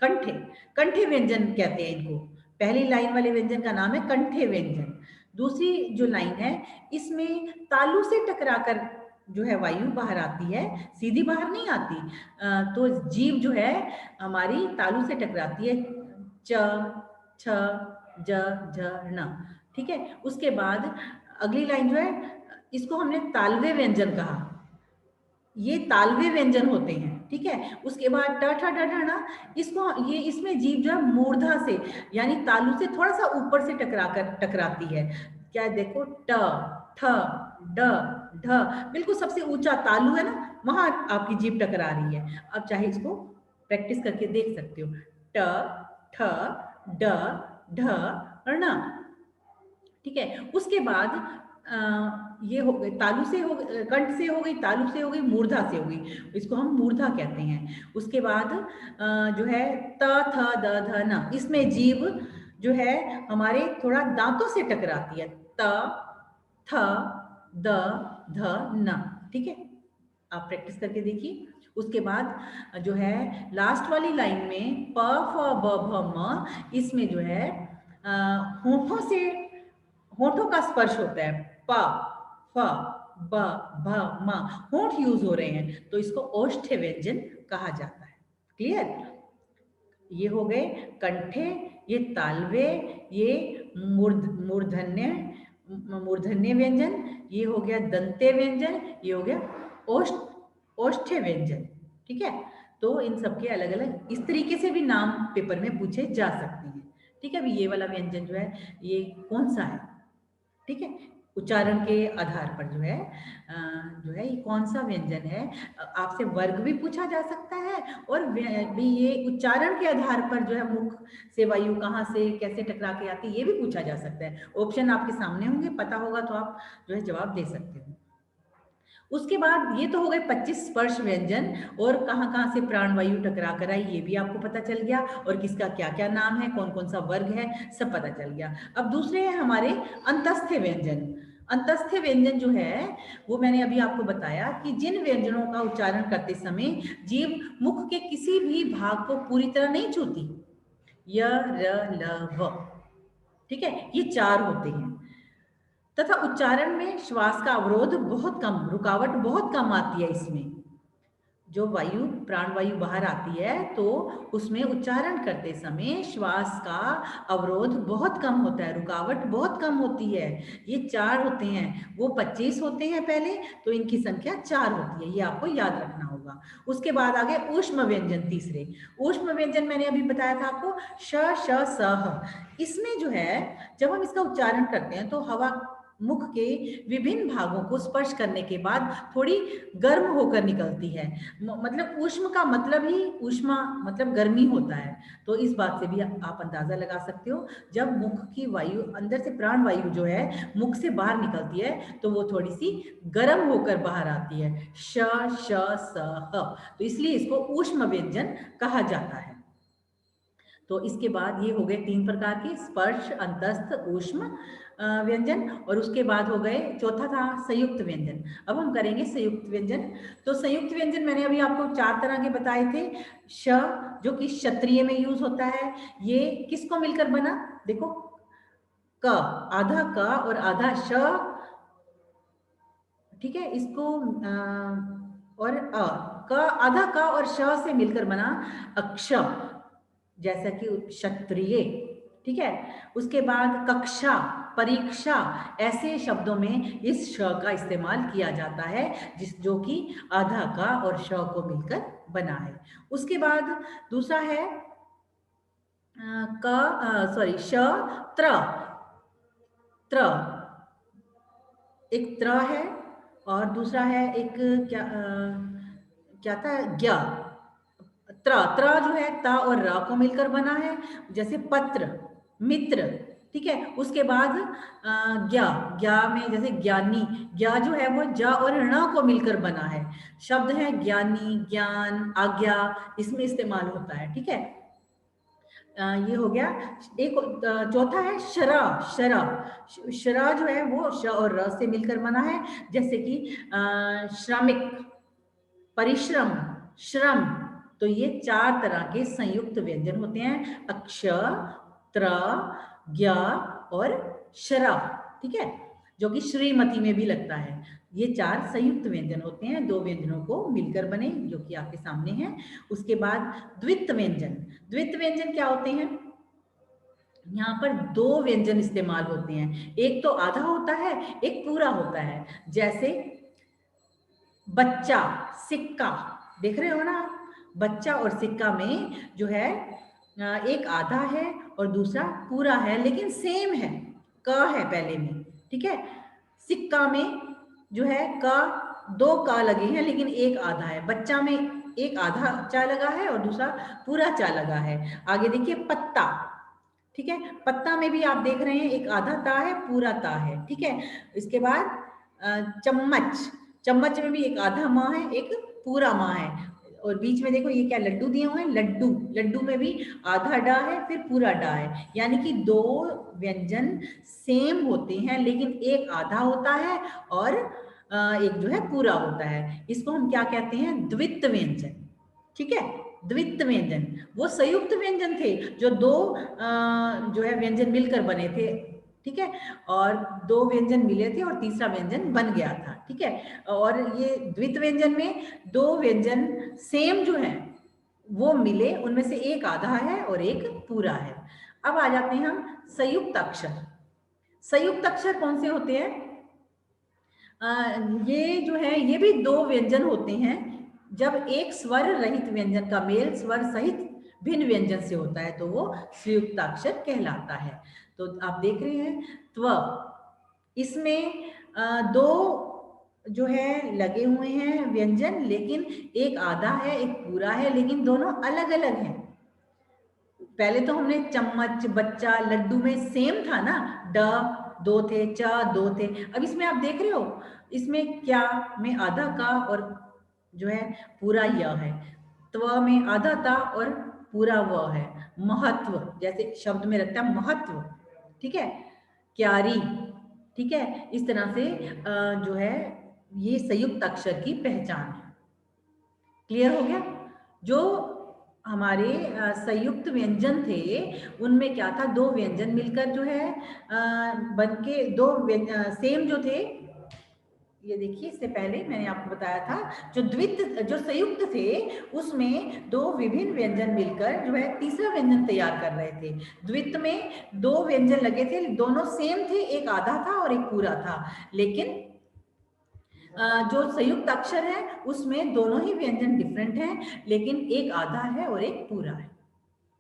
कंठे कंठे व्यंजन कहते हैं इनको। पहली लाइन वाले व्यंजन का नाम है कंठे व्यंजन। दूसरी जो लाइन है इसमें तालु से टकराकर जो है वायु बाहर आती है, सीधी बाहर नहीं आती। तो जीभ जो है हमारी तालु से टकराती है, च छ ज झ ण। ठीक है। उसके बाद अगली लाइन जो है इसको हमने तालवे व्यंजन कहा, ये तालवे व्यंजन होते हैं। ठीक है। उसके बाद ट ठ ड ढ ण, इसको ये इसमें जीभ जो है मूर्धा से यानी तालु से थोड़ा सा ऊपर से टकराती है। क्या है, देखो ट ठ ड ढ, बिल्कुल सबसे ऊंचा तालु है ना, वहां आपकी जीभ टकरा रही है। अब चाहे इसको प्रैक्टिस करके देख सकते हो। ट ठ ड ढ ण। ठीक है। उसके बाद ये हो गई तालु से, हो कंठ से हो गई, तालु से हो गई, मूर्धा से हो गई, इसको हम मूर्धा कहते हैं। उसके बाद जो है त थ द ध न, इसमें जीभ जो है हमारे थोड़ा दांतों से टकराती है, त थ द ध न। ठीक है। आप प्रैक्टिस करके देखिए। उसके बाद जो है लास्ट वाली लाइन में प फ ब भ म, इसमें जो है होठों से, होठों का स्पर्श होता है। प फ ब भ म, होठ यूज हो रहे हैं तो इसको ओष्ठ्य व्यंजन कहा जाता है। क्लियर। ये हो गए कंठे, ये तालवे, ये मूर्धन्य मूर्धन्य व्यंजन, ये हो गया दंते व्यंजन, ये हो गया ओष्ठ्य व्यंजन। ठीक है। तो इन सबके अलग अलग इस तरीके से भी नाम पेपर में पूछे जा सकते हैं। ठीक है। अभी ये वाला व्यंजन जो है ये कौन सा है, ठीक है, उच्चारण के आधार पर जो है ये कौन सा व्यंजन है, आपसे वर्ग भी पूछा जा सकता है और भी ये उच्चारण के आधार पर जो है मुख से वायु कहाँ से कैसे टकरा के आती है ये भी पूछा जा सकता है। ऑप्शन आपके सामने होंगे, पता होगा तो आप जो है जवाब दे सकते हो। उसके बाद ये तो हो गए 25 स्पर्श व्यंजन, और कहाँ कहाँ से प्राण वायु टकरा कर आई ये भी आपको पता चल गया, और किसका क्या क्या नाम है, कौन कौन सा वर्ग है, सब पता चल गया। अब दूसरे हैं हमारे अंतस्थ व्यंजन। अंतस्थ व्यंजन जो है वो मैंने अभी आपको बताया कि जिन व्यंजनों का उच्चारण करते समय जीभ मुख के किसी भी भाग को पूरी तरह नहीं छूती, य र ल व। ठीक है। ये 4 होते हैं तथा उच्चारण में श्वास का अवरोध बहुत कम, रुकावट बहुत कम आती है इसमें। जो वायु प्राण वायु बाहर आती है तो उसमें उच्चारण करते समय श्वास का अवरोध बहुत कम होता है, रुकावट बहुत कम होती है। ये 4 होते हैं, वो 25 होते हैं पहले, तो इनकी संख्या 4 होती है, ये आपको याद रखना होगा। उसके बाद आगे ऊष्म व्यंजन तीसरे। ऊष्म व्यंजन मैंने अभी बताया था आपको, श श स ह। इसमें जो है जब हम इसका उच्चारण करते हैं तो हवा मुख के विभिन्न भागों को स्पर्श करने के बाद थोड़ी गर्म होकर निकलती है। मतलब ऊष्म का मतलब ही, ऊष्मा मतलब गर्मी होता है। तो इस बात से भी आप अंदाजा लगा सकते हो, जब मुख की वायु अंदर से प्राण वायु जो है मुख से बाहर निकलती है तो वो थोड़ी सी गर्म होकर बाहर आती है। श श स ह, तो इसलिए इसको ऊष्म व्यंजन कहा जाता है। तो इसके बाद ये हो गए 3 प्रकार के, स्पर्श, अंतस्थ, ऊष्म व्यंजन, और उसके बाद हो गए चौथा था संयुक्त व्यंजन। अब हम करेंगे संयुक्त व्यंजन। तो संयुक्त व्यंजन मैंने अभी आपको 4 तरह के बताए थे। श जो कि क्षत्रिय में यूज होता है, ये किसको मिलकर बना, देखो क, आधा क और आधा श। ठीक है। इसको और क, आधा क और श से मिलकर बना अक्ष, जैसा कि क्षत्रिय। ठीक है। उसके बाद कक्षा, परीक्षा, ऐसे शब्दों में इस श का इस्तेमाल किया जाता है जो कि आधा का और श को मिलकर बना है। उसके बाद दूसरा है सॉरी, श, त्र, त्र, एक त्र है और दूसरा है एक क्या क्या था, ज्ञ। त्र जो है ता और र को मिलकर बना है, जैसे पत्र, मित्र, ठीक है। उसके बाद ज्ञ, ज्ञ में जैसे ज्ञानी, ज्ञ जो है वो ज और ण को मिलकर बना है। शब्द है ज्ञानी, ज्ञान, आज्ञा, इसमें इस्तेमाल होता है, ठीक है। ये हो गया। एक चौथा है शरा, शरा, शरा जो है वो श और र से मिलकर बना है, जैसे कि श्रमिक, परिश्रम, श्रम। तो ये 4 तरह के संयुक्त व्यंजन होते हैं, अक्ष, त्र, ज्ञ और शरा, ठीक है, जो कि श्रीमती में भी लगता है। ये 4 संयुक्त व्यंजन होते हैं, 2 व्यंजनों को मिलकर बने, जो कि आपके सामने हैं। उसके बाद द्वित्व व्यंजन। द्वित्व व्यंजन क्या होते हैं? यहाँ पर 2 व्यंजन इस्तेमाल होते हैं, एक तो आधा होता है, एक पूरा होता है। जैसे बच्चा, सिक्का, देख रहे हो ना आप? बच्चा और सिक्का में जो है एक आधा है और दूसरा पूरा है, लेकिन सेम है, क है पहले में, ठीक है। सिक्का में जो है क, 2 क लगे हैं लेकिन एक आधा है। बच्चा में एक आधा चा लगा है और दूसरा पूरा चा लगा है। आगे देखिए पत्ता, ठीक है, पत्ता में भी आप देख रहे हैं एक आधा ता है, पूरा ता है, ठीक है। इसके बाद चम्मच, चम्मच में भी एक आधा माँ है, एक पूरा माँ है। और बीच में देखो ये क्या लड्डू दिए हुए हैं, लड्डू, लड्डू में भी आधा डा है फिर पूरा डा है, यानी कि 2 व्यंजन सेम होते हैं लेकिन एक आधा होता है और एक जो है पूरा होता है। इसको हम क्या कहते हैं? द्वित्व व्यंजन, ठीक है। द्वित्व व्यंजन वो संयुक्त व्यंजन थे जो 2 जो है व्यंजन मिलकर बने थे, ठीक है, और 2 व्यंजन मिले थे और तीसरा व्यंजन बन गया था, ठीक है। और ये द्वित्व व्यंजन में 2 व्यंजन सेम जो है वो मिले, उनमें से एक आधा है और एक पूरा है। अब आ जाते हैं हम संयुक्त अक्षर। संयुक्त अक्षर कौन से होते हैं? ये जो है ये भी 2 व्यंजन होते हैं। जब एक स्वर रहित व्यंजन का मेल स्वर सहित भिन्न व्यंजन से होता है तो वो संयुक्ताक्षर कहलाता है। तो आप देख रहे हैं त्व, इसमें 2 जो है लगे हुए हैं व्यंजन, लेकिन एक आधा है एक पूरा है, लेकिन दोनों अलग अलग हैं। पहले तो हमने चम्मच, बच्चा, लड्डू में सेम था ना, ड 2 थे, च 2 थे। अब इसमें आप देख रहे हो, इसमें क्या में आधा का और जो है पूरा य है, त्व में आधा था और पूरा व है। महत्व, जैसे शब्द में लगता है महत्व, ठीक है, क्यारी, ठीक है। इस तरह से जो है ये संयुक्त अक्षर की पहचान है। क्लियर हो गया? जो हमारे संयुक्त व्यंजन थे उनमें क्या था, 2 व्यंजन मिलकर जो है बन के 2 सेम जो थे। ये देखिए, इससे पहले मैंने आपको बताया था जो संयुक्त थे उसमें 2 विभिन्न व्यंजन मिलकर जो है तीसरा व्यंजन तैयार कर रहे थे। द्वित्व में 2 व्यंजन लगे थे, दोनों सेम थे, एक आधा था और एक पूरा था। लेकिन जो संयुक्त अक्षर है उसमें दोनों ही व्यंजन डिफरेंट हैं, लेकिन एक आधा है और एक पूरा है।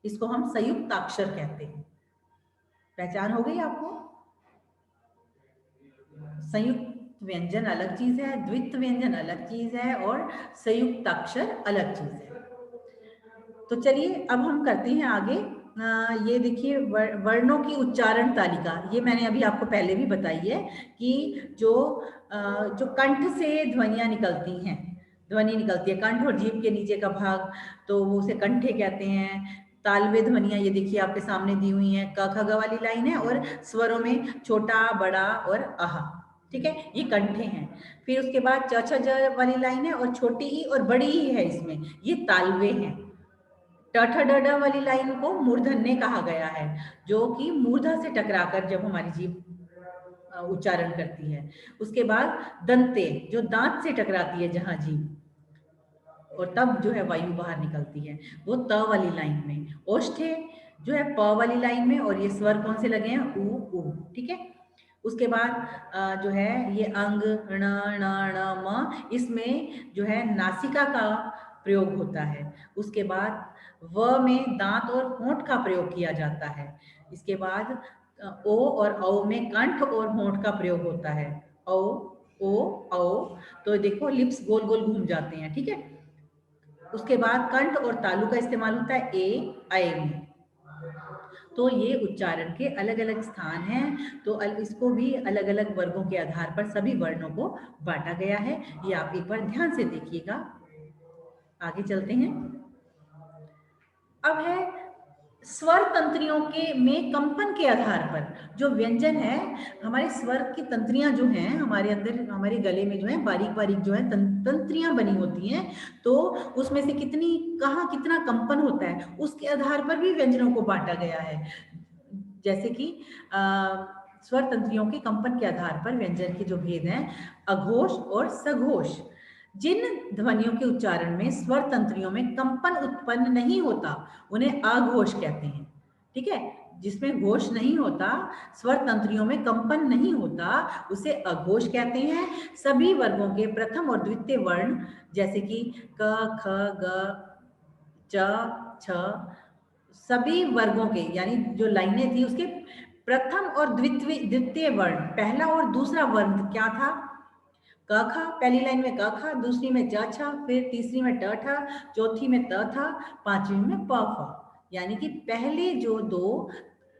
इसको हम संयुक्त अक्षर कहते हैं। पहचान हो गई आपको? संयुक्त व्यंजन अलग चीज है, द्वित्व व्यंजन अलग चीज है और संयुक्त अक्षर अलग चीज है। तो चलिए अब हम करते हैं आगे। ये देखिए वर्णों की उच्चारण तालिका, ये मैंने अभी आपको पहले भी बताई है कि जो कंठ से ध्वनियां निकलती हैं, ध्वनि निकलती है कंठ और जीभ के नीचे का भाग, तो वो उसे कंठे कहते हैं। तालव्य ध्वनियां ये देखिए आपके सामने दी हुई हैं, क ख ग वाली लाइन है और स्वरों में छोटा, बड़ा और आह, ठीक है, ये कंठे हैं। फिर उसके बाद च छ ज वाली लाइन है और छोटी ई और बड़ी ई है, इसमें ये तालव्य हैं। ट ठ ड ढ वाली लाइन को मूर्धन्य कहा गया है, जो कि मूर्धा से टकराकर जब हमारी जीभ उच्चारण करती है। उसके बाद दंते, जो दांत से टकराती है जहां जीभ, और तब जो है वायु बाहर निकलती है, वो त वाली लाइन में। ओष्ठे जो है प वाली लाइन में, और ये स्वर कौन से लगे हैं? उ उ, ठीक है। उसके बाद जो है ये अंग ण ण ण म, इसमें जो है नासिका का प्रयोग होता है। उसके बाद व में दांत और होंठ का प्रयोग किया जाता है। इसके बाद ओ और औ में कंठ और होंठ का प्रयोग होता है। औ ओ औ, तो देखो लिप्स गोल गोल घूम जाते हैं, ठीक है। उसके बाद कंठ और तालु का इस्तेमाल होता है ए आए में। तो ये उच्चारण के अलग अलग स्थान हैं, तो इसको भी अलग अलग वर्गों के आधार पर सभी वर्णों को बांटा गया है। ये आप एक बार ध्यान से देखिएगा। आगे चलते हैं। अब है स्वर तंत्रियों के में कंपन के आधार पर जो व्यंजन है, हमारे स्वर की तंत्रियां जो हैं हमारे अंदर, हमारे गले में जो है बारीक बारीक जो है तंत्रियां बनी होती हैं, तो उसमें से कितनी, कहाँ कितना कंपन होता है, उसके आधार पर भी व्यंजनों को बांटा गया है। जैसे कि स्वर तंत्रियों के कंपन के आधार पर व्यंजन के जो भेद हैं, अघोष और सघोष। जिन ध्वनियों के उच्चारण में स्वर तंत्रियों में कंपन उत्पन्न नहीं होता उन्हें अघोष कहते हैं, ठीक है। जिसमें घोष नहीं होता, स्वर तंत्रियों में कंपन नहीं होता, उसे अघोष कहते हैं। सभी वर्गों के प्रथम और द्वितीय वर्ण जैसे कि क ख ग च छ, सभी वर्गों के यानी जो लाइनें थी उसके प्रथम और द्वितीय वर्ण, पहला और दूसरा वर्ण क्या था, क खा, पहली लाइन में क खा, दूसरी में च छा, फिर तीसरी में ट ठा, चौथी में त था, पांचवी में प फ। यानी कि पहले जो दो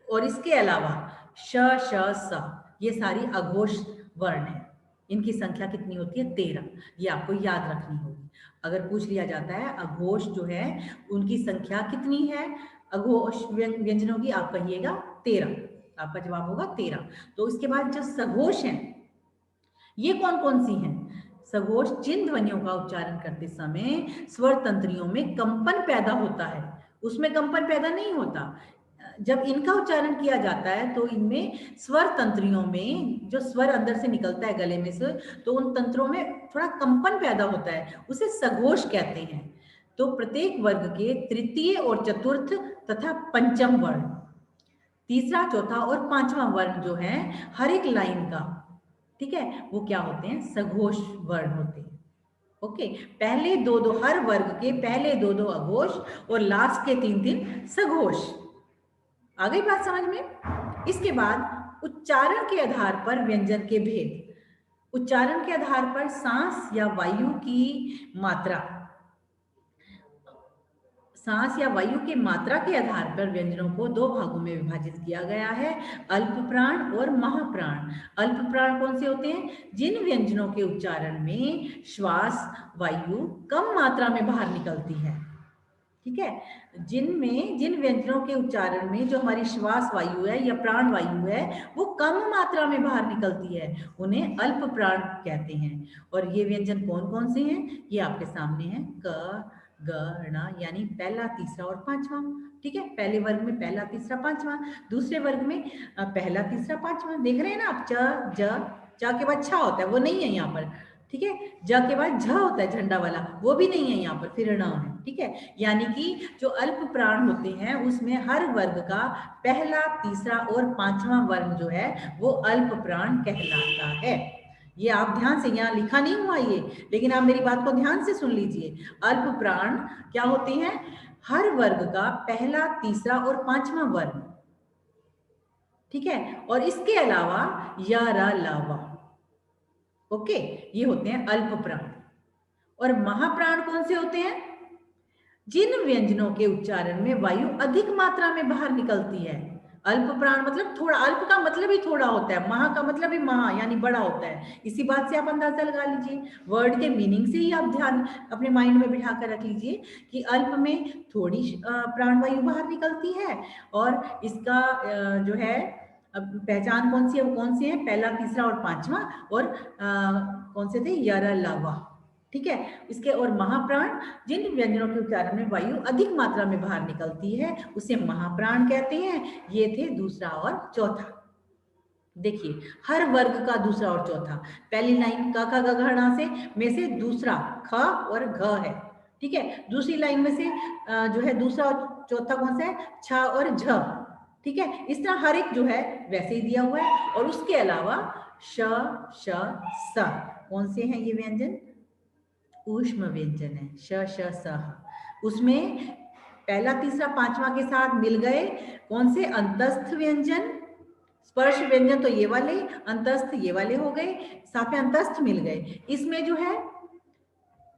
और इसके अलावा श श स, ये सारी अघोष वर्ण है। इनकी संख्या कितनी होती है, 13। ये आपको याद रखनी होगी। अगर पूछ लिया जाता है अघोष जो है उनकी संख्या कितनी है, अघोष व्यंजनों की, आप कहिएगा 13। आपका जवाब होगा 13। तो इसके बाद जो सघोष हैं, ये कौन कौन सी हैं? सघोष जिन ध्वनियों का उच्चारण करते समय स्वर तंत्रियों में कंपन पैदा होता है, उसमें कंपन पैदा नहीं होता। जब इनका उच्चारण किया जाता है तो इनमें स्वर तंत्रियों में जो स्वर अंदर से निकलता है गले में से, तो उन तंत्रों में थोड़ा कंपन पैदा होता है, उसे सघोष कहते हैं। तो प्रत्येक वर्ग के तृतीय और चतुर्थ तथा पंचम वर्ण, तीसरा चौथा और पांचवा वर्ण जो है हर एक लाइन का, ठीक है, वो क्या होते हैं, सघोष वर्ण होते हैं। ओके, पहले दो दो, हर वर्ग के पहले दो दो अघोष और लास्ट के तीन तीन सघोष। आ गई बात समझ में? इसके बाद उच्चारण के आधार पर व्यंजन के भेद। उच्चारण के आधार पर सांस या वायु की मात्रा, सांस या वायु की मात्रा के आधार पर व्यंजनों को दो भागों में विभाजित किया गया है, अल्प प्राण और महाप्राण। अल्प प्राण कौन से होते हैं? जिन व्यंजनों के उच्चारण में श्वास वायु कम मात्रा में बाहर निकलती है, ठीक है। जिन व्यंजनों के उच्चारण में जो हमारी श्वास वायु है या प्राण वायु है वो कम मात्रा में बाहर निकलती है, उन्हें अल्प प्राण कहते हैं। और ये व्यंजन कौन कौन से हैं? ये आपके सामने है, क ग ण, यानी पहला तीसरा और पांचवा, ठीक है। पहले वर्ग में पहला तीसरा पांचवा, दूसरे वर्ग में पहला तीसरा पांचवा। देख रहे हैं ना आप, च ज, च के बाद छा होता है, वो नहीं है यहाँ पर, ठीक है। ज के बाद झ होता है झंडा वाला, वो भी नहीं है यहाँ पर, फिर ण है, ठीक है। यानी कि जो अल्प प्राण होते हैं उसमें हर वर्ग का पहला तीसरा और पांचवा वर्ण जो है वो अल्प प्राण कहलाता है। ये आप ध्यान से, यहाँ लिखा नहीं हुआ ये, लेकिन आप मेरी बात को ध्यान से सुन लीजिए। अल्प प्राण क्या होते हैं? हर वर्ग का पहला तीसरा और पांचवा वर्ण, ठीक है। और इसके अलावा य र ल व, ओके, ये होते हैं अल्प प्राण। और महाप्राण कौन से होते हैं? जिन व्यंजनों के उच्चारण में वायु अधिक मात्रा में बाहर निकलती है। अल्प प्राण मतलब थोड़ा, अल्प का मतलब ही थोड़ा होता है, महा का मतलब ही महा यानी बड़ा होता है। इसी बात से आप अंदाजा लगा लीजिए, वर्ड के मीनिंग से ही आप ध्यान अपने माइंड में बिठा कर रख लीजिए कि अल्प में थोड़ी प्राण वायु बाहर निकलती है, और इसका जो है अब पहचान कौन सी है, वो कौन सी है, पहला तीसरा और पांचवा, और कौन से थे, यरा लावा, ठीक है। इसके और महाप्राण जिन व्यंजनों के उच्चारण में वायु अधिक मात्रा में बाहर निकलती है उसे महाप्राण कहते हैं। ये थे दूसरा और चौथा। देखिए, हर वर्ग का दूसरा और चौथा, पहली लाइन क ख ग घ ण से में से दूसरा ख और घ है, ठीक है। दूसरी लाइन में से जो है दूसरा और चौथा कौन सा है, छ और झ, ठीक है, इस तरह हर एक जो है वैसे ही दिया हुआ है। और उसके अलावा श, श, स, कौन से हैं ये व्यंजन? ऊष्म व्यंजन है, श, श, स। उसमें पहला, तीसरा, पांचवा के साथ मिल गए कौन से? अंतस्थ व्यंजन। स्पर्श व्यंजन तो ये वाले, अंतस्थ ये वाले हो गए, साथ में अंतस्थ मिल गए। इसमें जो है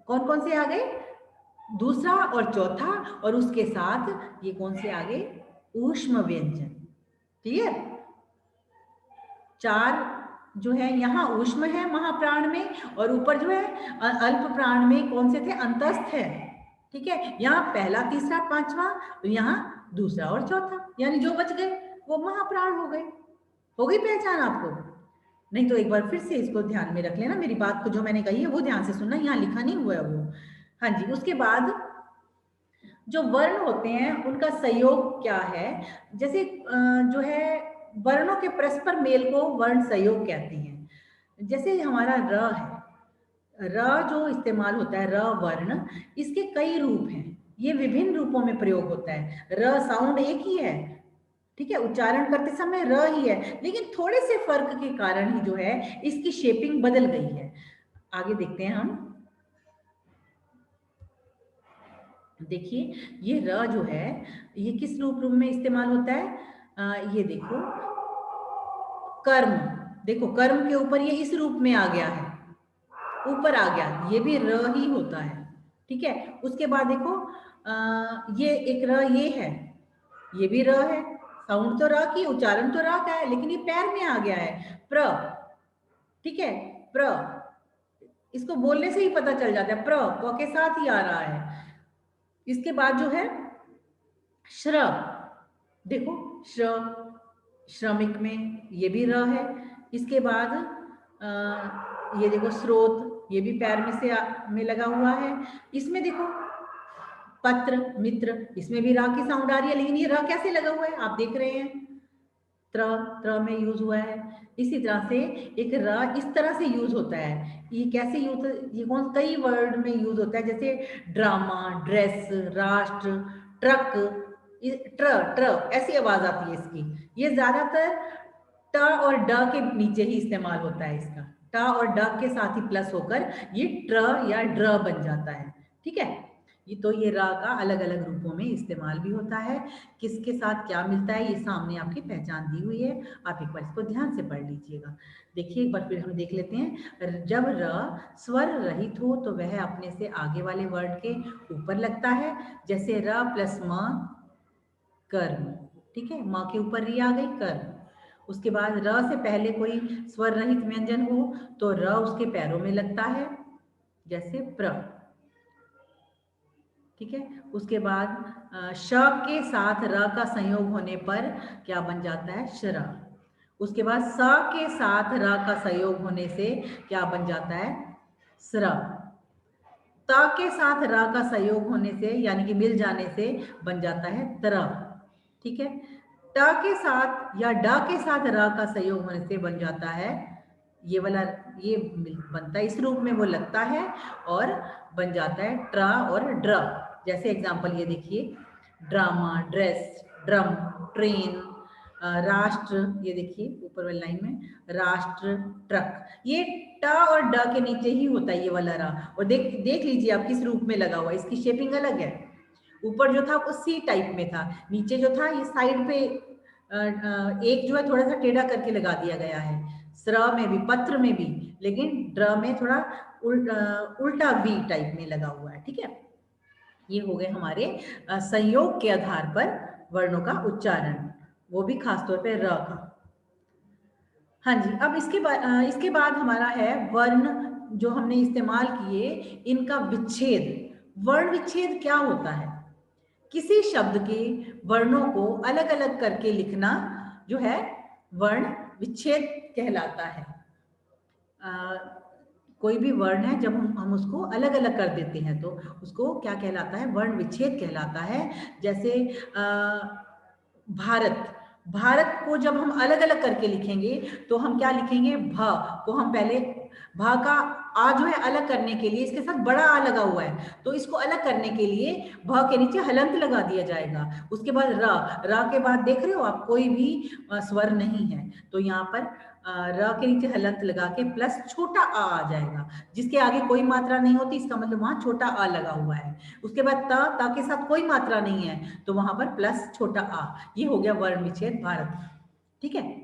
कौन कौन से आ गए? दूसरा और चौथा, और उसके साथ ये कौन से आ गए? ऊष्म व्यंजन। क्लियर? चार जो है यहाँ ऊष्म है महाप्राण में, और ऊपर जो है अल्प प्राण में कौन से थे? अंतस्थ है। ठीक है, यहाँ पहला, तीसरा, पांचवा, यहाँ दूसरा और चौथा, यानी जो बच गए वो महाप्राण हो गए। हो गई पहचान आपको? नहीं तो एक बार फिर से इसको ध्यान में रख लेना, मेरी बात को जो मैंने कही है वो ध्यान से सुनना, यहाँ लिखा नहीं हुआ है वो। हाँ जी, उसके बाद जो वर्ण होते हैं उनका संयोग क्या है? जैसे जो है वर्णों के परस्पर मेल को वर्ण संयोग कहते हैं। जैसे हमारा र है, र जो इस्तेमाल होता है, र वर्ण, इसके कई रूप हैं, ये विभिन्न रूपों में प्रयोग होता है। र साउंड एक ही है, ठीक है, उच्चारण करते समय र ही है, लेकिन थोड़े से फर्क के कारण ही जो है इसकी शेपिंग बदल गई है। आगे देखते हैं हम। देखिए ये र जो है ये किस रूप में इस्तेमाल होता है? ये देखो कर्म, देखो कर्म के ऊपर ये इस रूप में आ गया है, ऊपर आ गया, ये भी र ही होता है। ठीक है, उसके बाद देखो ये एक र ये है, ये भी र है, साउंड तो र की, उच्चारण तो र का है, लेकिन ये पैर में आ गया है, प्र। ठीक है, प्र, इसको बोलने से ही पता चल जाता है, प्र प के साथ ही आ रहा है। इसके बाद जो है श्र, देखो श्र, श्रमिक में ये भी र है। इसके बाद ये देखो स्रोत, ये भी पैर में से में लगा हुआ है। इसमें देखो पत्र, मित्र, इसमें भी र की साउंड आ रही है, लेकिन ये र कैसे लगा हुआ है आप देख रहे हैं, त्र, त्र में यूज हुआ है। इसी तरह से एक र इस तरह से यूज होता है। ये कैसे यूज, ये कौन कई वर्ड में यूज होता है, जैसे ड्रामा, ड्रेस, राष्ट्र, ट्रक, ट्र, ट्र ऐसी आवाज आती है इसकी। ये ज्यादातर ट और ड के नीचे ही इस्तेमाल होता है इसका, ट और ड के साथ ही प्लस होकर ये ट्र या ड्र बन जाता है। ठीक है, ये तो ये रा का अलग अलग रूपों में इस्तेमाल भी होता है, किसके साथ क्या मिलता है ये सामने आपकी पहचान दी हुई है, आप एक बार इसको ध्यान से पढ़ लीजिएगा। देखिए एक बार फिर हम देख लेते हैं। जब र स्वर रहित हो तो वह अपने से आगे वाले वर्ड के ऊपर लगता है, जैसे र प्लस म, कर्म। ठीक है, माँ के ऊपर री आ गई, कर्म। उसके बाद र से पहले कोई स्वर रहित व्यंजन हो तो र उसके पैरों में लगता है, जैसे प्र। ठीक है, उसके बाद श के साथ र का संयोग होने पर क्या बन जाता है? श्र। उसके बाद स के साथ र का संयोग होने से क्या बन जाता है? स्र। त के साथ र का संयोग होने से यानी कि मिल जाने से बन जाता है त्र। ठीक है, ट के साथ या ड के साथ र का संयोग होने से बन जाता है ये वाला, ये बनता है इस रूप में, वो लगता है और बन जाता है ट्र और ड्र। जैसे एग्जांपल ये देखिए, ड्रामा, ड्रेस, ड्रम, ट्रेन, राष्ट्र, ये देखिए ऊपर वाली लाइन में राष्ट्र, ट्रक, ये ट और ड के नीचे ही होता है ये वाला रा। और देख लीजिए आप किस रूप में लगा हुआ है, इसकी शेपिंग अलग है। ऊपर जो था वो सी टाइप में था, नीचे जो था ये साइड पे एक जो है थोड़ा सा टेढ़ा करके लगा दिया गया है, स्र में भी, पत्र में भी, लेकिन ड्र में थोड़ा उल्टा वी टाइप में लगा हुआ है। ठीक है, ये हो गए हमारे संयोग के आधार पर वर्णों का उच्चारण, वो भी खासतौर पे र का। हाँ जी, अब इसके बाद हमारा है वर्ण जो हमने इस्तेमाल किए, इनका विच्छेद। वर्ण विच्छेद क्या होता है? किसी शब्द के वर्णों को अलग अलग करके लिखना जो है वर्ण विच्छेद कहलाता है। कोई भी वर्ण है जब हम उसको अलग अलग कर देते हैं तो उसको क्या कहलाता है? वर्ण विच्छेद कहलाता है। जैसे भारत, भारत को जब हम अलग अलग करके लिखेंगे तो हम क्या लिखेंगे? भ को हम पहले, भ का आ जो है अलग करने के लिए इसके साथ बड़ा आ लगा हुआ है, तो इसको अलग करने के लिए भ के नीचे हलंत लगा दिया जाएगा। उसके बाद र के बाद देख रहे हो आप कोई भी स्वर नहीं है, तो यहाँ पर र के नीचे हलंत लगा के प्लस छोटा आ जाएगा, जिसके आगे कोई मात्रा नहीं होती, इसका मतलब वहां छोटा आ लगा हुआ है। उसके बाद त के साथ कोई मात्रा नहीं है, तो वहां पर प्लस छोटा आ। ये हो गया वर्ण विच्छेद भारत। ठीक है,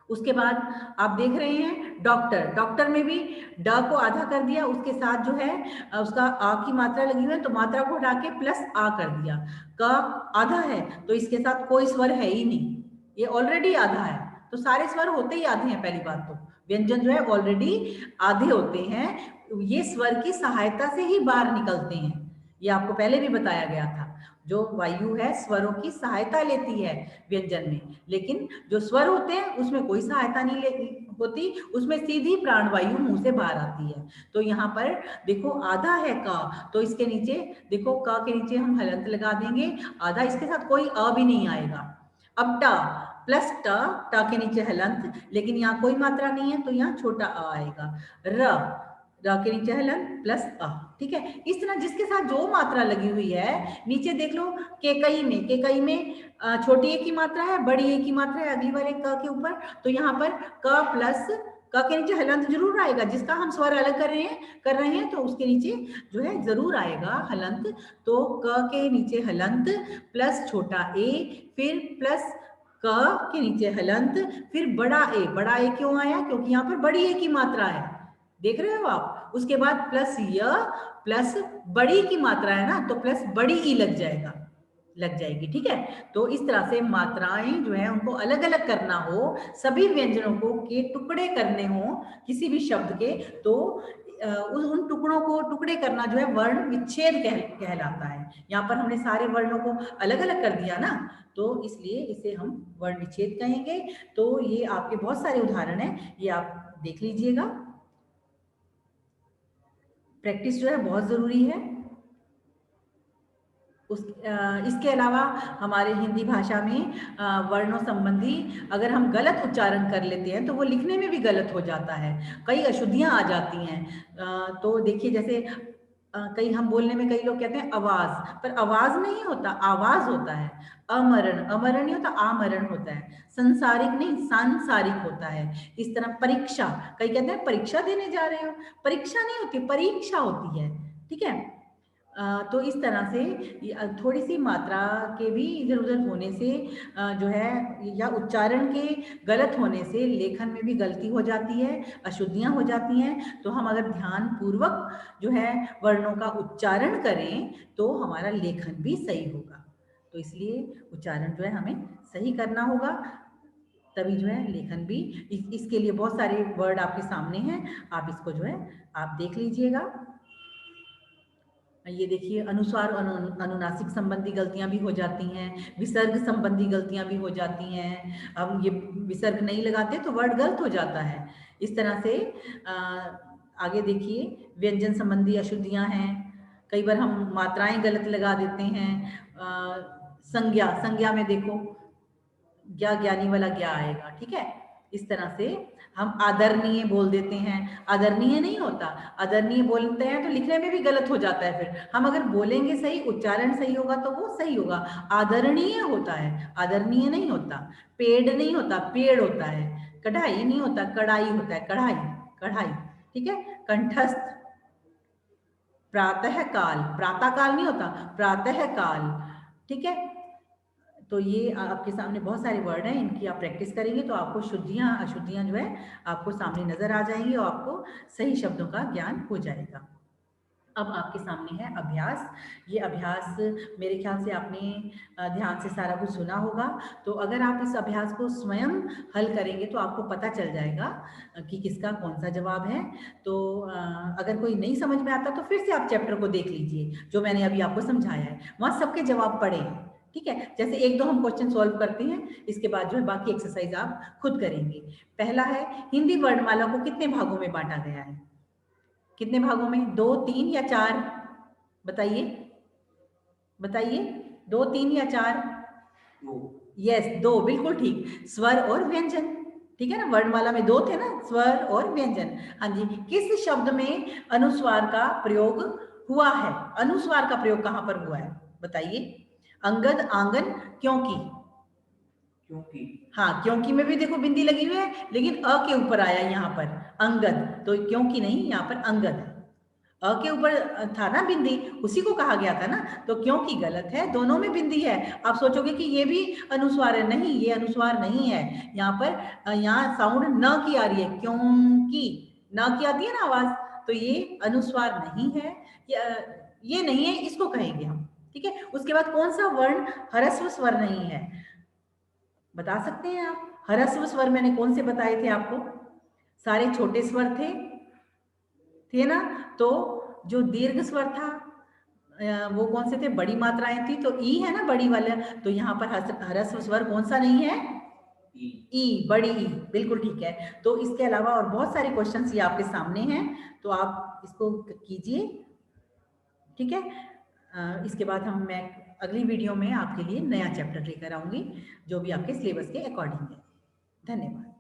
उसके बाद आप देख रहे हैं डॉक्टर, डॉक्टर में भी ड को आधा कर दिया, उसके साथ जो है उसका आ की मात्रा लगी हुई है, तो मात्रा को हटा के प्लस आ कर दिया। क आधा है तो इसके साथ कोई स्वर है ही नहीं, ये ऑलरेडी आधा है, तो सारे स्वर होते ही आधे हैं। पहली बात तो व्यंजन जो है ऑलरेडी आधे होते हैं, ये स्वर की सहायता से ही बाहर निकलते हैं। ये आपको पहले भी बताया गया था, जो वायु है स्वरों की सहायता लेती है व्यंजन में, लेकिन जो स्वर होते हैं उसमें कोई सहायता नहीं होती, उसमें सीधी प्राणवायु मुंह से बाहर आती है। तो यहाँ पर देखो आधा है का, तो इसके नीचे देखो क के नीचे हम हलंत लगा देंगे, आधा, इसके साथ कोई अ भी नहीं आएगा। अब ट प्लस ट के नीचे हलंत, लेकिन यहाँ कोई मात्रा नहीं है तो यहाँ छोटा अ आएगा। र के नीचे हलंत प्लस अ। ठीक है, इस तरह जिसके साथ जो मात्रा लगी हुई है, नीचे देख लो केकई में छोटी ए की मात्रा है, बड़ी ए की मात्रा है अगली बार एक क के ऊपर, तो यहाँ पर क प्लस क के नीचे हलंत जरूर आएगा, जिसका हम स्वर अलग कर रहे हैं तो उसके नीचे जो है जरूर आएगा हलंत। तो क के नीचे हलंत प्लस छोटा ए, फिर प्लस क के नीचे हलंत, फिर बड़ा ए क्यों आया? क्योंकि यहाँ पर बड़ी ए की मात्रा है, देख रहे हो आप। उसके बाद प्लस य प्लस बड़ी की मात्रा है ना, तो प्लस बड़ी ई लग जाएगी। ठीक है, तो इस तरह से मात्राएं जो है उनको अलग अलग करना हो, सभी व्यंजनों को के टुकड़े करने हो किसी भी शब्द के, तो उन टुकड़ों को टुकड़े करना जो है वर्ण विच्छेद कहलाता है। यहाँ पर हमने सारे वर्णों को अलग अलग कर दिया ना, तो इसलिए इसे हम वर्ण विच्छेद कहेंगे। तो ये आपके बहुत सारे उदाहरण हैं, ये आप देख लीजिएगा। प्रैक्टिस जो है बहुत जरूरी है। इसके अलावा हमारे हिंदी भाषा में वर्णों संबंधी अगर हम गलत उच्चारण कर लेते हैं तो वो लिखने में भी गलत हो जाता है, कई अशुद्धियां आ जाती हैं। तो देखिए जैसे कई हम बोलने में कई लोग कहते हैं आवाज, पर आवाज नहीं होता, आवाज होता है। अमरण, अमरण नहीं होता, आमरण होता है। संसारिक नहीं, सांसारिक होता है। इस तरह परीक्षा, कई कहते हैं परीक्षा देने जा रहे हो, परीक्षा नहीं होती, परीक्षा होती है। ठीक है, तो इस तरह से थोड़ी सी मात्रा के भी इधर उधर होने से जो है, या उच्चारण के गलत होने से लेखन में भी गलती हो जाती है, अशुद्धियां हो जाती हैं। तो हम अगर ध्यान पूर्वक जो है वर्णों का उच्चारण करें तो हमारा लेखन भी सही होगा। तो इसलिए उच्चारण जो है हमें सही करना होगा, तभी जो है लेखन भी। इसके लिए बहुत सारे वर्ड आपके सामने हैं, आप इसको जो है आप देख लीजिएगा। ये देखिए अनुस्वार अनुनासिक संबंधी गलतियां भी हो जाती हैं, विसर्ग संबंधी गलतियां भी हो जाती हैं। अब ये विसर्ग नहीं लगाते तो वर्ड गलत हो जाता है। इस तरह से आगे देखिए व्यंजन संबंधी अशुद्धियां हैं, कई बार हम मात्राएं गलत लगा देते हैं। संज्ञा में देखो ज्ञा ज्ञानी वाला ज्ञा आएगा। ठीक है, इस तरह से हम आदरणीय बोल देते हैं, आदरणीय नहीं होता, आदरणीय बोलते हैं तो लिखने में भी गलत हो जाता है। फिर हम अगर बोलेंगे सही, उच्चारण सही होगा तो वो सही होगा। आदरणीय होता है, आदरणीय नहीं होता। पेड़ नहीं होता, पेड़ होता है। कढ़ाई नहीं होता, कढ़ाई होता है, कढ़ाई कढ़ाई। ठीक है, कंठस्थ, प्रातः काल, प्रातः काल नहीं होता, प्रातः काल। ठीक है, तो ये आपके सामने बहुत सारे वर्ड हैं, इनकी आप प्रैक्टिस करेंगे तो आपको शुद्धियां अशुद्धियां जो है आपको सामने नजर आ जाएंगी और आपको सही शब्दों का ज्ञान हो जाएगा। अब आपके सामने है अभ्यास। ये अभ्यास मेरे ख्याल से आपने ध्यान से सारा कुछ सुना होगा, तो अगर आप इस अभ्यास को स्वयं हल करेंगे तो आपको पता चल जाएगा कि किसका कौन सा जवाब है। तो अगर कोई नहीं समझ में आता तो फिर से आप चैप्टर को देख लीजिए, जो मैंने अभी आपको समझाया है वहाँ सबके जवाब पड़े हैं। ठीक है, जैसे एक दो हम क्वेश्चन सॉल्व करते हैं, इसके बाद जो है बाकी एक्सरसाइज आप खुद करेंगे। पहला है हिंदी वर्णमाला को कितने भागों में बांटा गया है? कितने भागों में? 2, 3 या 4? बताइए बताइए, 2, 3 या 4? यस, 2, बिल्कुल ठीक। स्वर और व्यंजन, ठीक है ना, वर्णमाला में दो थे ना, स्वर और व्यंजन। हाँ जी, किस शब्द में अनुस्वार का प्रयोग हुआ है? अनुस्वार का प्रयोग कहाँ पर हुआ है बताइए? अंगद, आंगन, क्योंकि। क्योंकि। हाँ, क्योंकि में भी देखो बिंदी लगी हुई है, लेकिन अ के ऊपर आया यहाँ पर अंगद, तो क्योंकि नहीं, यहाँ पर अंगद है। अ के ऊपर था ना बिंदी, उसी को कहा गया था ना, तो क्योंकि गलत है, दोनों में बिंदी है। आप सोचोगे कि ये भी अनुस्वार है, नहीं, ये अनुस्वार नहीं है। यहाँ पर यहाँ साउंड न की आ रही है, क्योंकि न की आती है ना आवाज, तो ये अनुस्वार नहीं है, ये नहीं है, इसको कहेंगे हम। ठीक है, उसके बाद कौन सा वर्ण ह्रस्व स्वर नहीं है, बता सकते हैं आप? ह्रस्व स्वर मैंने कौन से बताए थे आपको? सारे छोटे स्वर थे ना? तो जो दीर्घ स्वर था वो कौन से थे? बड़ी मात्राएं थी, तो ई है ना बड़ी वाला, तो यहाँ पर ह्रस्व स्वर कौन सा नहीं है? ई, बड़ी ई, बिल्कुल ठीक है। तो इसके अलावा और बहुत सारे क्वेश्चंस ये आपके सामने हैं, तो आप इसको कीजिए। ठीक है, इसके बाद मैं अगली वीडियो में आपके लिए नया चैप्टर लेकर आऊंगी, जो भी आपके सिलेबस के अकॉर्डिंग है। धन्यवाद।